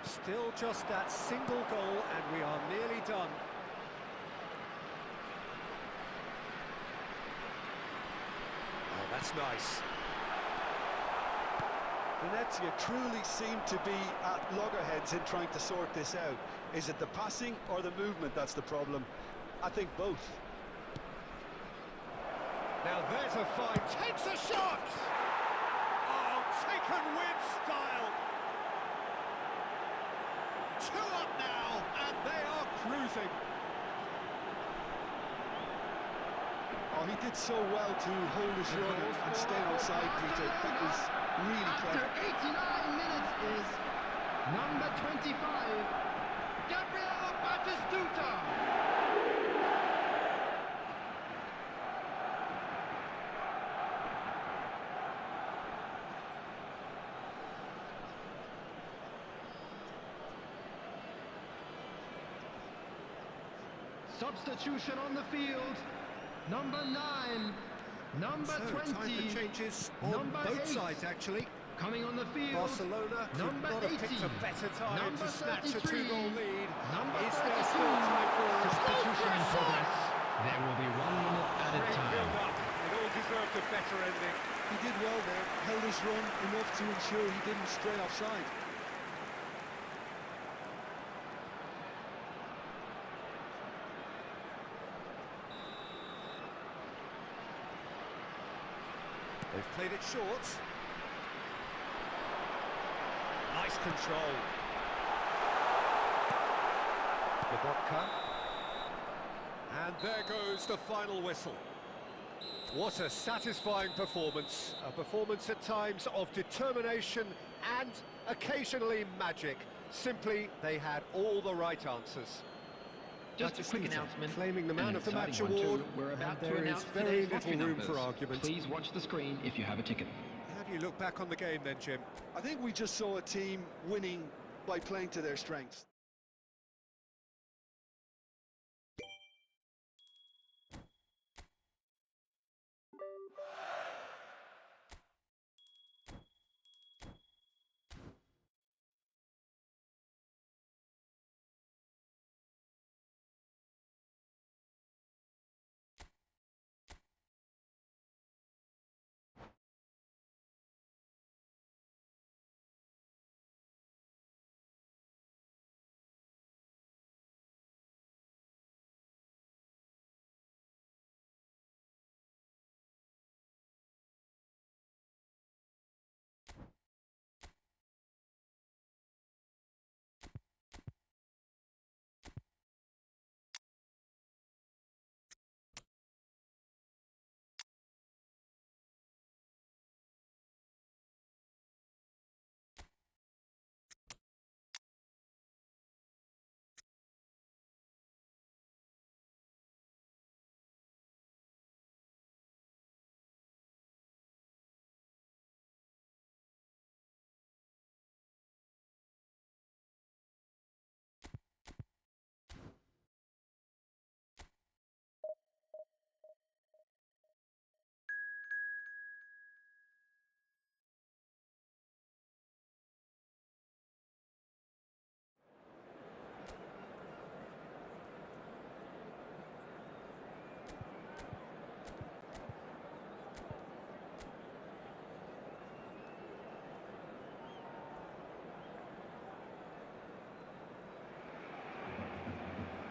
Still just that single goal, and we are nearly done. Oh, that's nice. Venezia truly seem to be at loggerheads in trying to sort this out. Is it the passing or the movement that's the problem? I think both. Now there's a fight. Takes a shot! Oh, taken with style. 2 up now, and they are cruising. Oh, he did so well to hold his run and stay on side, Peter. That was really After clever. 89 minutes is number 25, Gabriel Batistuta. Substitution on the field, number 9, number So, 20, time for changes on number both 8. sides, actually. Coming on the field, Barcelona could number not have 80, picked a better time number to snatch a 33, 2-goal lead. number Is there 32. still time for a Substitution in shot? progress. There will be 1 minute added Great time. build-up. It all deserved a better ending. He did well there, held his run enough to ensure he didn't stray offside. They've played it short. Nice control. Lobotka. And there goes the final whistle. What a satisfying performance. A performance at times of determination and occasionally magic. Simply, they had all the right answers. Just a quick Batistuta announcement. claiming the Man An of the Match exciting one award. too. We're about and to there announce is very today's little lottery room numbers. for argument. Please watch the screen if you have a ticket. How do you look back on the game then, Jim? I think we just saw a team winning by playing to their strengths.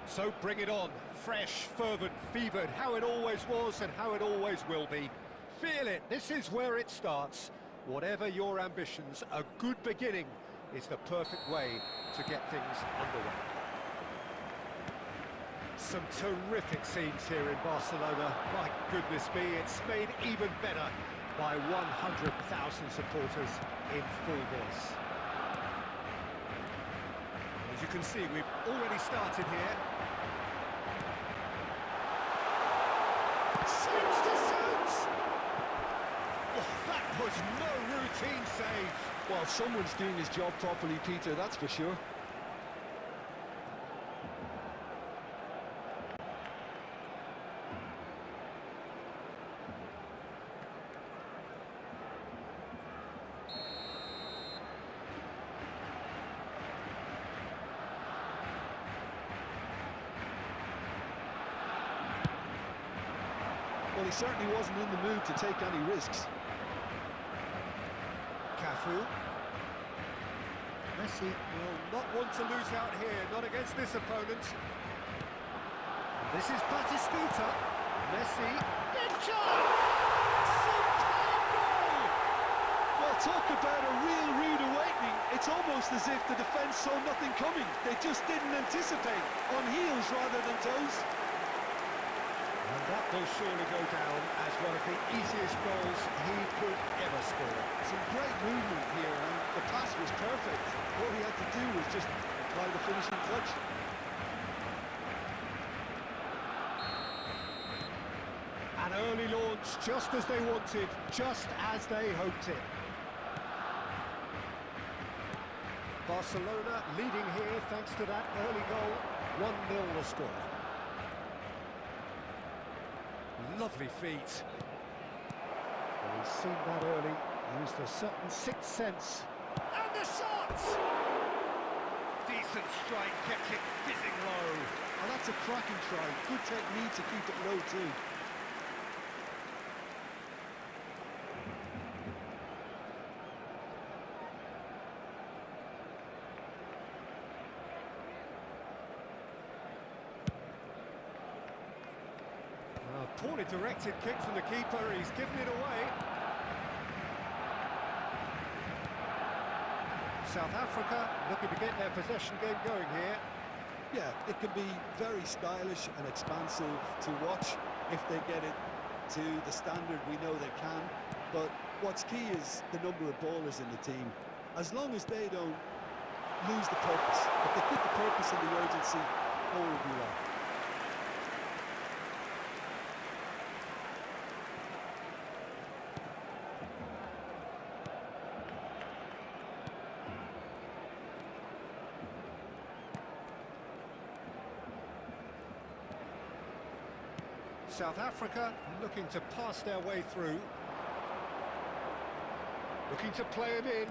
So bring it on. Fresh, fervent, fevered, how it always was and how it always will be. Feel it, this is where it starts. Whatever your ambitions, a good beginning is the perfect way to get things underway. Some terrific scenes here in Barcelona. My goodness me, it's made even better by 100,000 supporters in full voice. As you can see, we've already started here. Shoots to shoot! Oh, that was no routine save. Well, someone's doing his job properly, Peter, that's for sure. Well, he certainly wasn't in the mood to take any risks. Cafu. Messi will not want to lose out here, not against this opponent. This is Batistuta. Messi. Big chance! Superb goal! Well, talk about a real rude awakening. It's almost as if the defence saw nothing coming. They just didn't anticipate. On heels rather than toes. And that will surely go down as one of the easiest goals he could ever score. Some great movement here, and the pass was perfect. All he had to do was just apply the finishing touch. An early launch, just as they wanted, just as they hoped it. Barcelona leading here thanks to that early goal. 1-0 the score. Lovely feet. Well, he's seen that early, used a certain sixth sense. And the shot! Decent strike, kept it fizzing low. And that's a cracking try. Good technique to keep it low too. Poorly directed kick from the keeper, he's given it away. South Africa looking to get their possession game going here. Yeah, it can be very stylish and expansive to watch if they get it to the standard we know they can. But what's key is the number of ballers in the team. As long as they don't lose the purpose, if they keep the purpose and the urgency, all will be well. South Africa looking to pass their way through. Looking to play him in.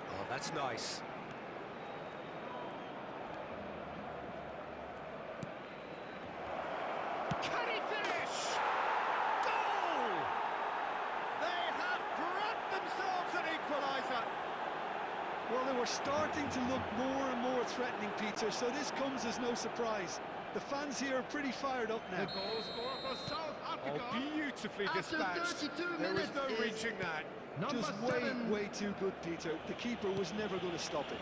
Oh, that's nice. Can he finish? Goal! They have grabbed themselves an equaliser. Well, they were starting to look more and more threatening, Peter, so this comes as no surprise. The fans here are pretty fired up now. The goal scorer for South Africa. Oh, beautifully After dispatched. 32 There was minutes no is reaching that. Number Just 7. way too good, Peter. The keeper was never going to stop it.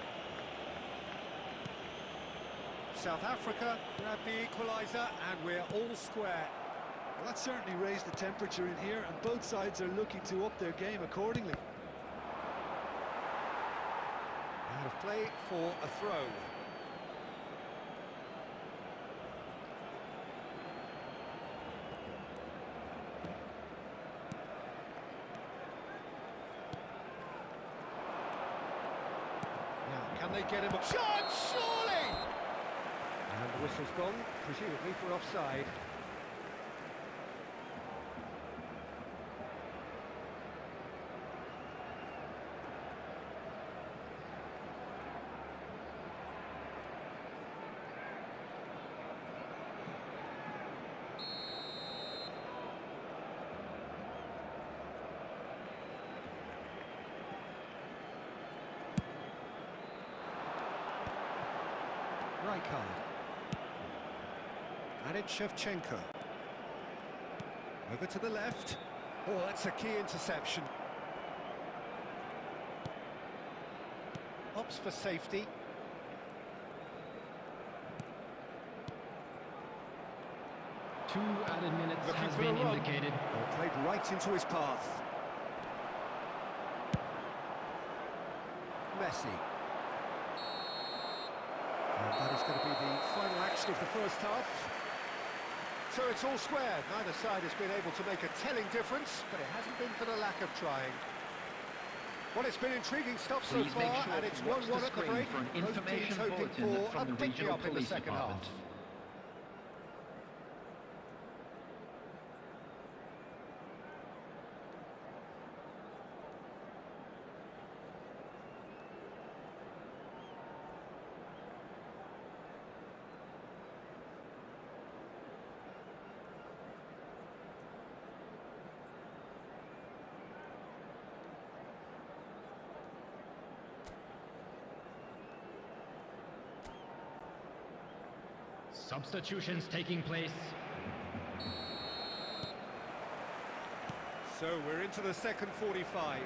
South Africa grab the equaliser and we're all square. Well, that certainly raised the temperature in here, and both sides are looking to up their game accordingly. Out of play for a throw. Now, can they get him a shot? Surely! And the whistle's gone, presumably for offside. Rijkaard. And it's Shevchenko. Over to the left. Oh, that's a key interception. Opts for safety. Two added minutes Looking has for been a run. indicated. Oh, played right into his path. Messi. And that is going to be the final action of the first half. So it's all square. Neither side has been able to make a telling difference, but it hasn't been for the lack of trying. Well, it's been intriguing stuff so Please make far, sure and to it's watch 1-1 the at the screen break. for an Both information teams hoping bulletin for from a the pick-me-up Regional in the Police second Department. half. Substitutions taking place. So we're into the second 45.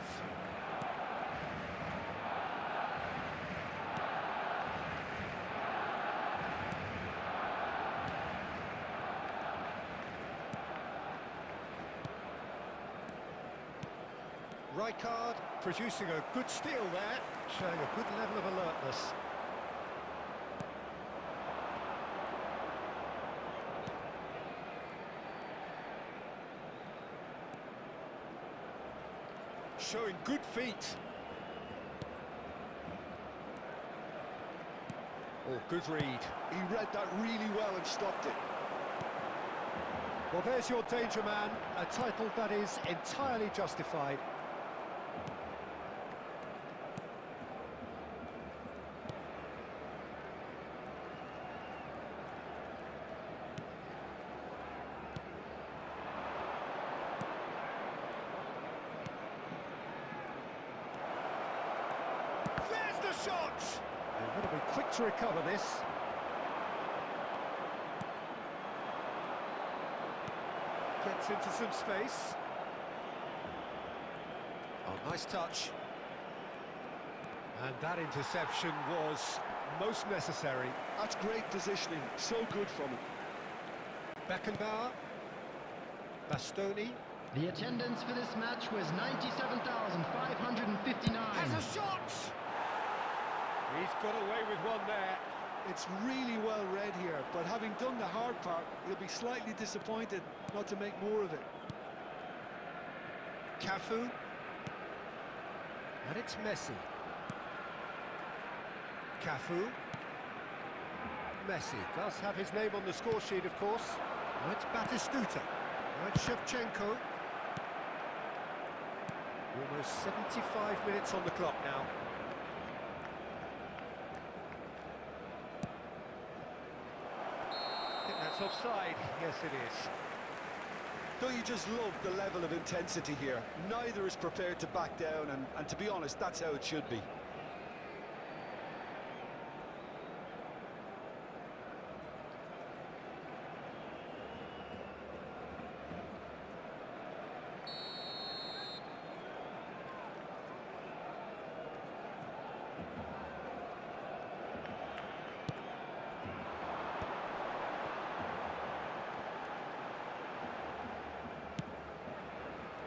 Rijkaard producing a good steal there, showing a good level of alertness. Showing good feet. Oh, good read. He read that really well and stopped it. Well, there's your danger man, a title that is entirely justified. There's the shot! They've got to be quick to recover this. Gets into some space. Oh, nice touch. And that interception was most necessary. That's great positioning, so good from him. Beckenbauer. Bastoni. The attendance for this match was 97,559. Has a shot! He's got away with one there. It's really well read here, but having done the hard part, he'll be slightly disappointed not to make more of it. Cafu. And it's Messi. Cafu. Messi does have his name on the score sheet, of course. And it's Batistuta. And it's Shevchenko. Almost 75 minutes on the clock now. I think that's offside. Yes, it is. Don't you just love the level of intensity here? Neither is prepared to back down, and to be honest, that's how it should be.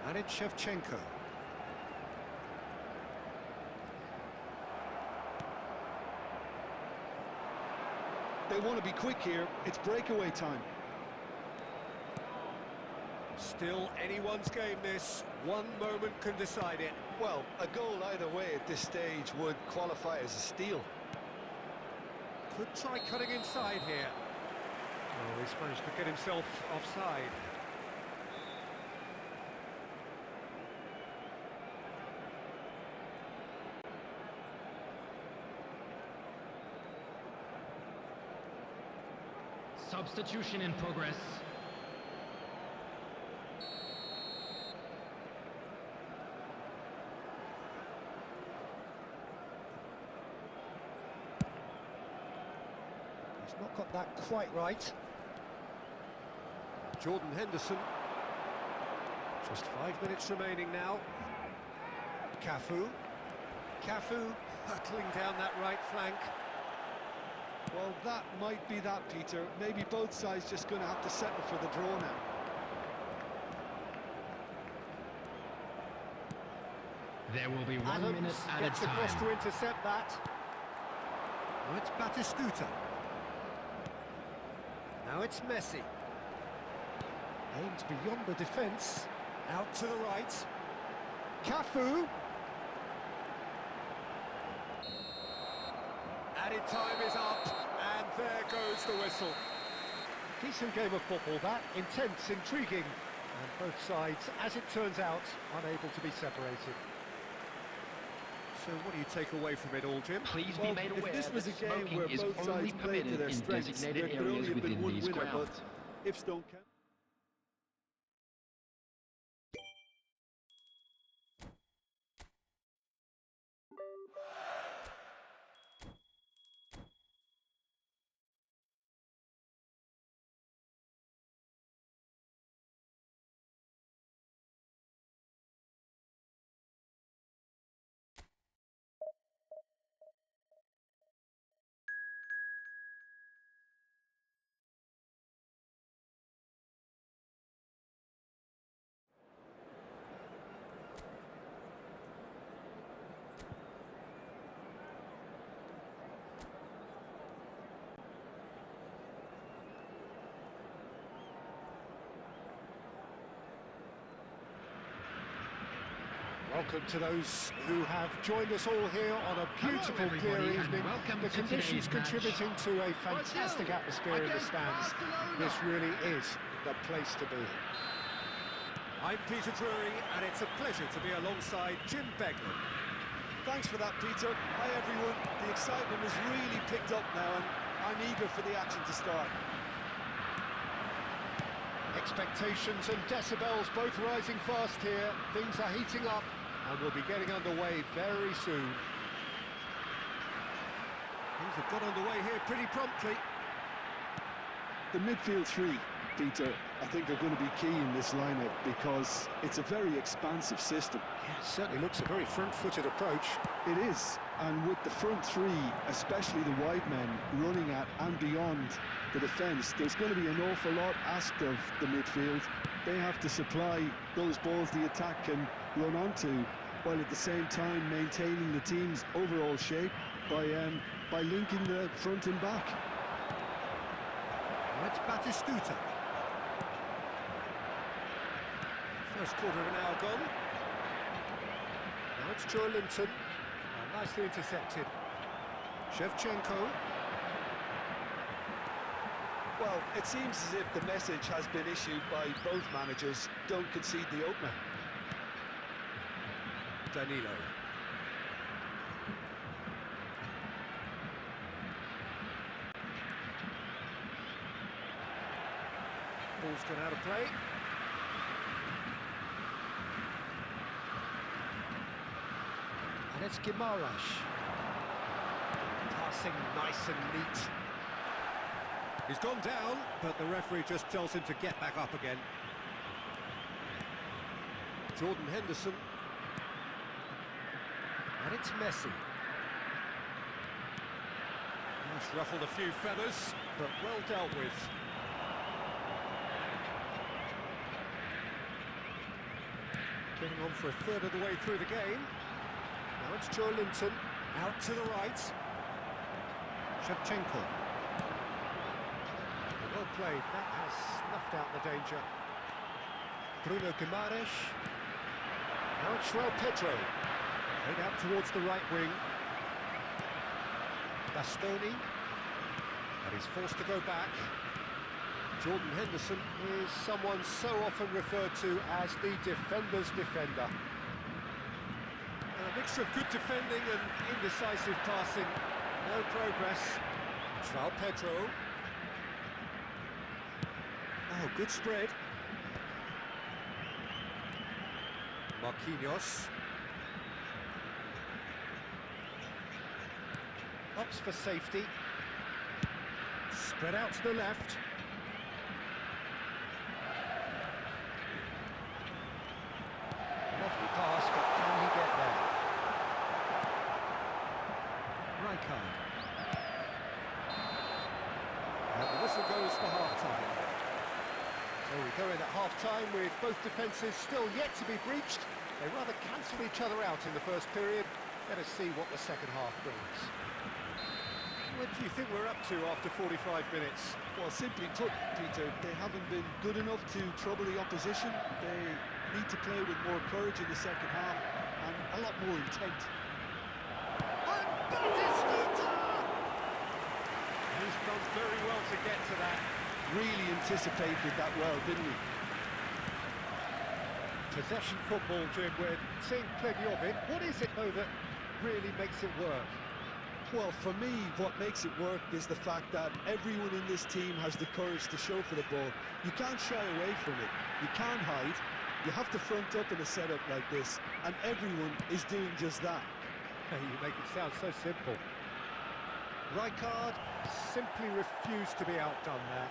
And it's Shevchenko. They want to be quick here. It's breakaway time. Still anyone's game, this. One moment can decide it. Well, a goal either way at this stage would qualify as a steal. Could try cutting inside here. Oh, he's managed to get himself offside. Substitution in progress. He's not got that quite right. Jordan Henderson. Just 5 minutes remaining now. Cafu. Cafu hurtling down that right flank. Well, that might be that, Peter. Maybe both sides just going to have to settle for the draw now. There will be 1 Adams minute added gets across time. to intercept that. Now it's Batistuta. Now it's Messi. Aimed beyond the defence. Out to the right. Cafu. Added time is up, and there goes the whistle. Decent game of football, that. Intense, intriguing, and both sides, as it turns out, unable to be separated. So what do you take away from it all, Jim? Please Well, be made if aware this was a that game smoking where is both only sides played to permitted their in strengths, there designated could only areas have been within one these winner, but grounds. ifs don't count. Welcome to those who have joined us all here on a beautiful, Hello, clear everybody, and evening. welcome The to conditions today's match. contributing to a fantastic Brazil atmosphere in the against stands. Barcelona. This really is the place to be. I'm Peter Drury, and it's a pleasure to be alongside Jim Beglin. Thanks for that, Peter. Hi, everyone. The excitement has really picked up now, and I'm eager for the action to start. Expectations and decibels both rising fast here. Things are heating up, and we'll be getting underway very soon. Things have got underway here pretty promptly. The midfield three, Peter, I think are going to be key in this lineup because it's a very expansive system. Yeah, it certainly looks a very front-footed approach. It is, and with the front three, especially the wide men, running at and beyond the defence, there's going to be an awful lot asked of the midfield. They have to supply those balls the attack can run onto, while at the same time maintaining the team's overall shape by linking the front and back. That's Batistuta. First quarter of an hour gone. Now it's Joe Linton. Nicely intercepted. Shevchenko. Well, it seems as if the message has been issued by both managers: don't concede the opener. Danilo. Ball's gone out of play. And it's Guimaraes. Passing nice and neat. He's gone down, but the referee just tells him to get back up again. Jordan Henderson. And it's Messi. He's ruffled a few feathers, but well dealt with. Getting on for a third of the way through the game. Now it's Joe Linton, out to the right. Shevchenko. Well played, that has snuffed out the danger. Bruno Guimaraes. Now it's João Pedro. Played out towards the right wing. Bastoni. And he's forced to go back. Jordan Henderson is someone so often referred to as the defender's defender. A mixture of good defending and indecisive passing. No progress. João Pedro. Oh, good spread. Marquinhos. Opts for safety. Spread out to the left. Lovely pass, but can he get there? Rijkaard. And the whistle goes for half-time. So we go in at half-time with both defences still yet to be breached. They rather cancelled each other out in the first period. Let us see what the second half brings. What do you think we're up to after 45 minutes? Well, simply put, Peter, they haven't been good enough to trouble the opposition. They need to play with more courage in the second half and a lot more intent. And Batistuta! He's done very well to get to that. Really anticipated that well, didn't he? Possession football, Jim, we're seeing plenty of it. What is it, though, that really makes it work? Well, for me, what makes it work is the fact that everyone in this team has the courage to show for the ball. You can't shy away from it. You can't hide. You have to front up in a setup like this, and everyone is doing just that. Hey, you make it sound so simple. Rijkaard simply refused to be outdone there.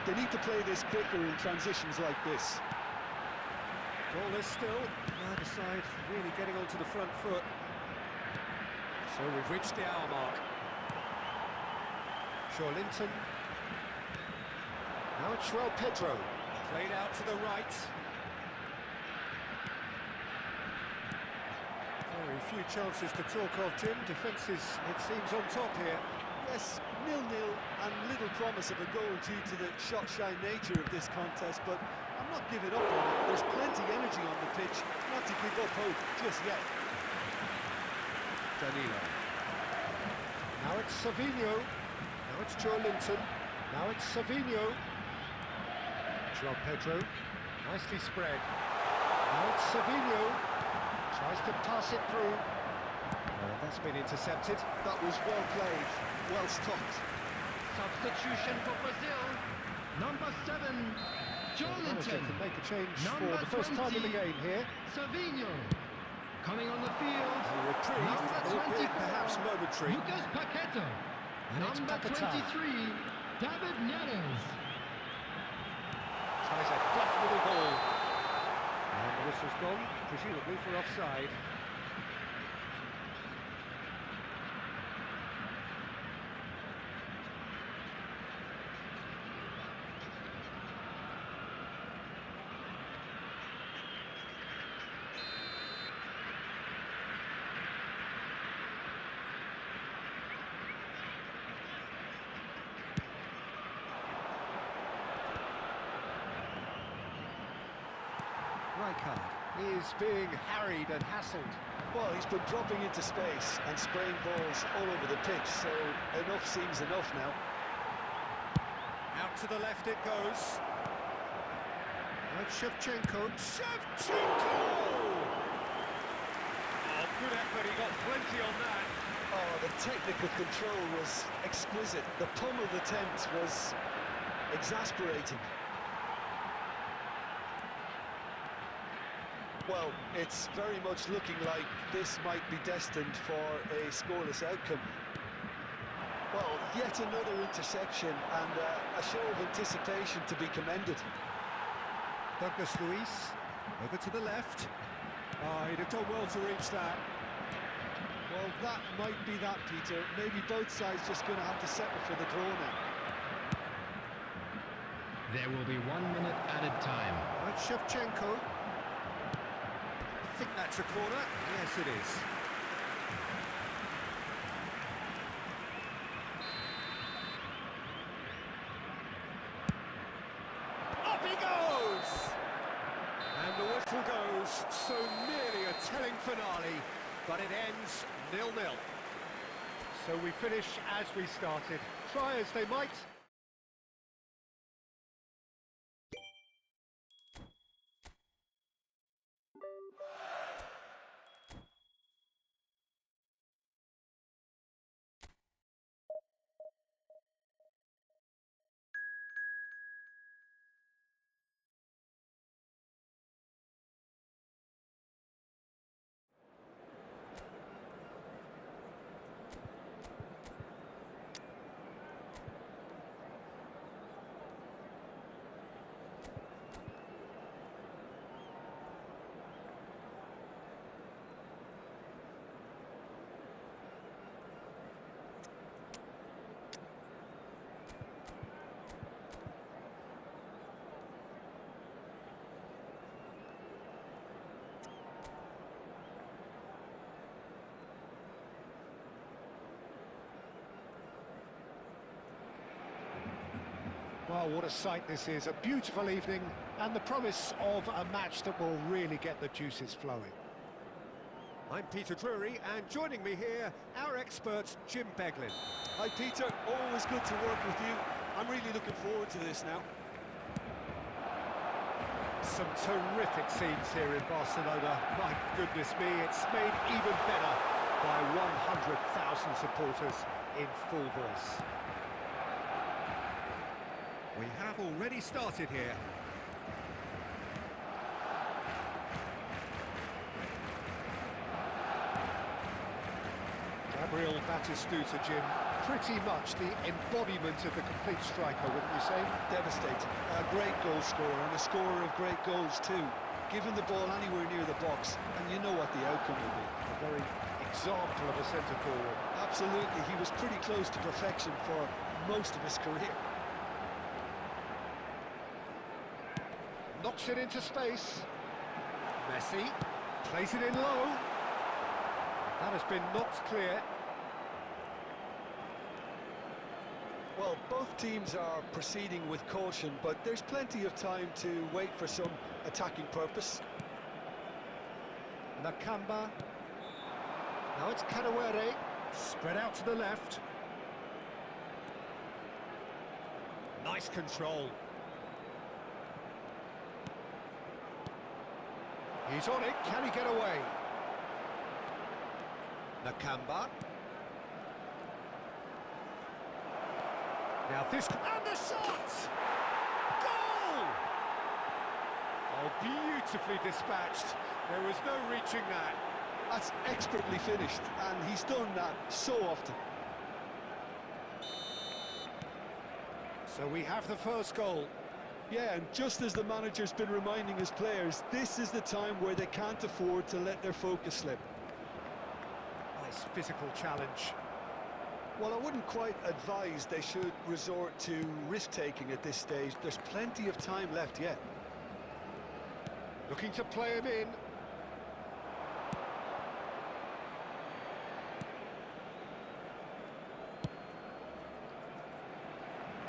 They need to play this quicker in transitions like this. Goal is still, neither side really getting onto the front foot. So we've reached the hour mark. Linton. Now it's Pedro. Played out to the right. Very few chances to talk of, Jim. Defences, it seems, on top here. Yes, 0-0 and little promise of a goal due to the shot-shy nature of this contest, but I'm not giving up on it. There's plenty energy on the pitch, not to give up hope just yet. Danilo. Now it's Savinho. Now it's Linton. Now it's Savinho. Pedro. Nicely spread. Now it's Savinho. Tries to pass it through. That's been intercepted. That was well played, well stopped. Substitution for Brazil. Number 7, Joelinton. Can make a change Number for the first time in the 20, game here. Savinho. Coming on the field. A reprieve, Number albeit 24, perhaps momentary. Lucas Paqueta. And it's Number Paquetá. 23, David Neres. Tries a fluff with the ball. And the whistle's gone, presumably for offside. Rijkaard is being harried and hassled. Well, he's been dropping into space and spraying balls all over the pitch, so enough seems enough now. Out to the left it goes. And Shevchenko. Shevchenko! Oh, good effort, he got plenty on that. Oh, the technical control was exquisite. The pummeled attempt was exasperating. Well, it's very much looking like this might be destined for a scoreless outcome. Well, yet another interception and a show of anticipation to be commended. Douglas Luiz, over to the left. Oh, he'd have done well to reach that. Well, that might be that, Peter. Maybe both sides just going to have to settle for the draw now. There will be 1 minute added time. That's Shevchenko. I think that's a corner. Yes, it is. Up he goes! And the whistle goes. So nearly a telling finale, but it ends 0-0. So we finish as we started. Try as they might. Oh, what a sight this is. A beautiful evening and the promise of a match that will really get the juices flowing. I'm Peter Drury, and joining me here, our expert, Jim Beglin. Hi Peter, always good to work with you. I'm really looking forward to this now. Some terrific scenes here in Barcelona. My goodness me, it's made even better by 100,000 supporters in full voice. We have already started here. Gabriel Batistuta, Jim, pretty much the embodiment of the complete striker, wouldn't you say? Devastating. A great goal scorer and a scorer of great goals too. Give him the ball anywhere near the box and you know what the outcome will be. A very example of a centre-forward. Absolutely, he was pretty close to perfection for most of his career. Knocks it into space. Messi plays it in low. That has been knocked clear. Well, both teams are proceeding with caution, but there's plenty of time to wait for some attacking purpose. Nakamba. Now it's Kadewere. Spread out to the left. Nice control. He's on it. Can he get away? Nakamba. Now this... And the shot! Goal! Oh, beautifully dispatched. There was no reaching that. That's expertly finished, and he's done that so often. So we have the first goal. Yeah, and just as the manager's been reminding his players, this is the time where they can't afford to let their focus slip. Nice physical challenge. Well, I wouldn't quite advise they should resort to risk-taking at this stage. There's plenty of time left yet. Looking to play him in.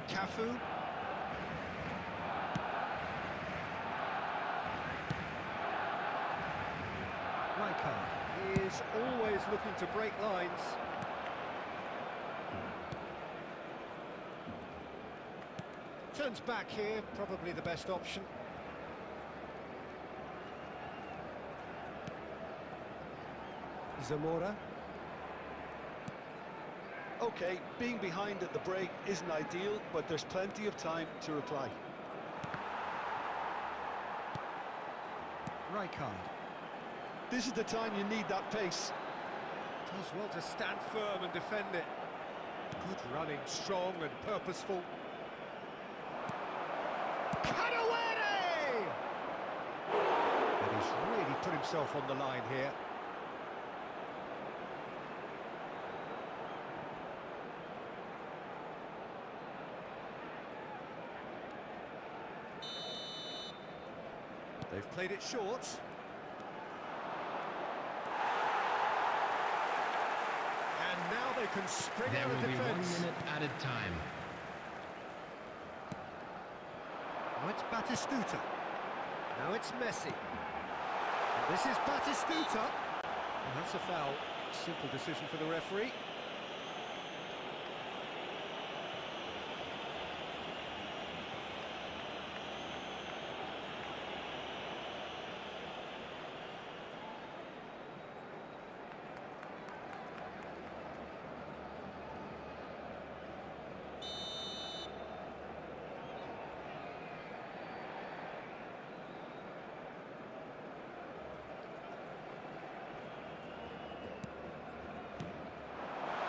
Cafu. Rijkaard is always looking to break lines. Turns back here, probably the best option. Zamora. Okay, being behind at the break isn't ideal, but there's plenty of time to reply. Rijkaard. This is the time you need that pace. Does well to stand firm and defend it. Good running, strong and purposeful. Kadewere! And he's really put himself on the line here. They've played it short. And now they can spring There out will of be 1 defence. minute added time. Now it's Batistuta. Now it's Messi. And this is Batistuta. And that's a foul. Simple decision for the referee.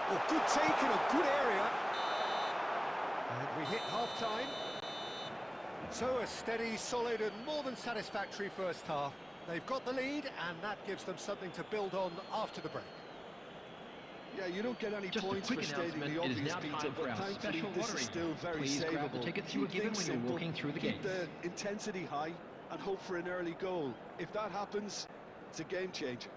Oh, good take in a good area. And we hit half-time. So a steady, solid and more than satisfactory first half. They've got the lead and that gives them something to build on after the break. Yeah, you don't get any Just a points quick for stating announcement, the it is obvious, now Peter, time for but our thankfully special this is lottery. still very Please grab the savable. tickets you were Keep given things when you were simple, walking through the keep gates. the intensity high and hope for an early goal. If that happens, it's a game changer.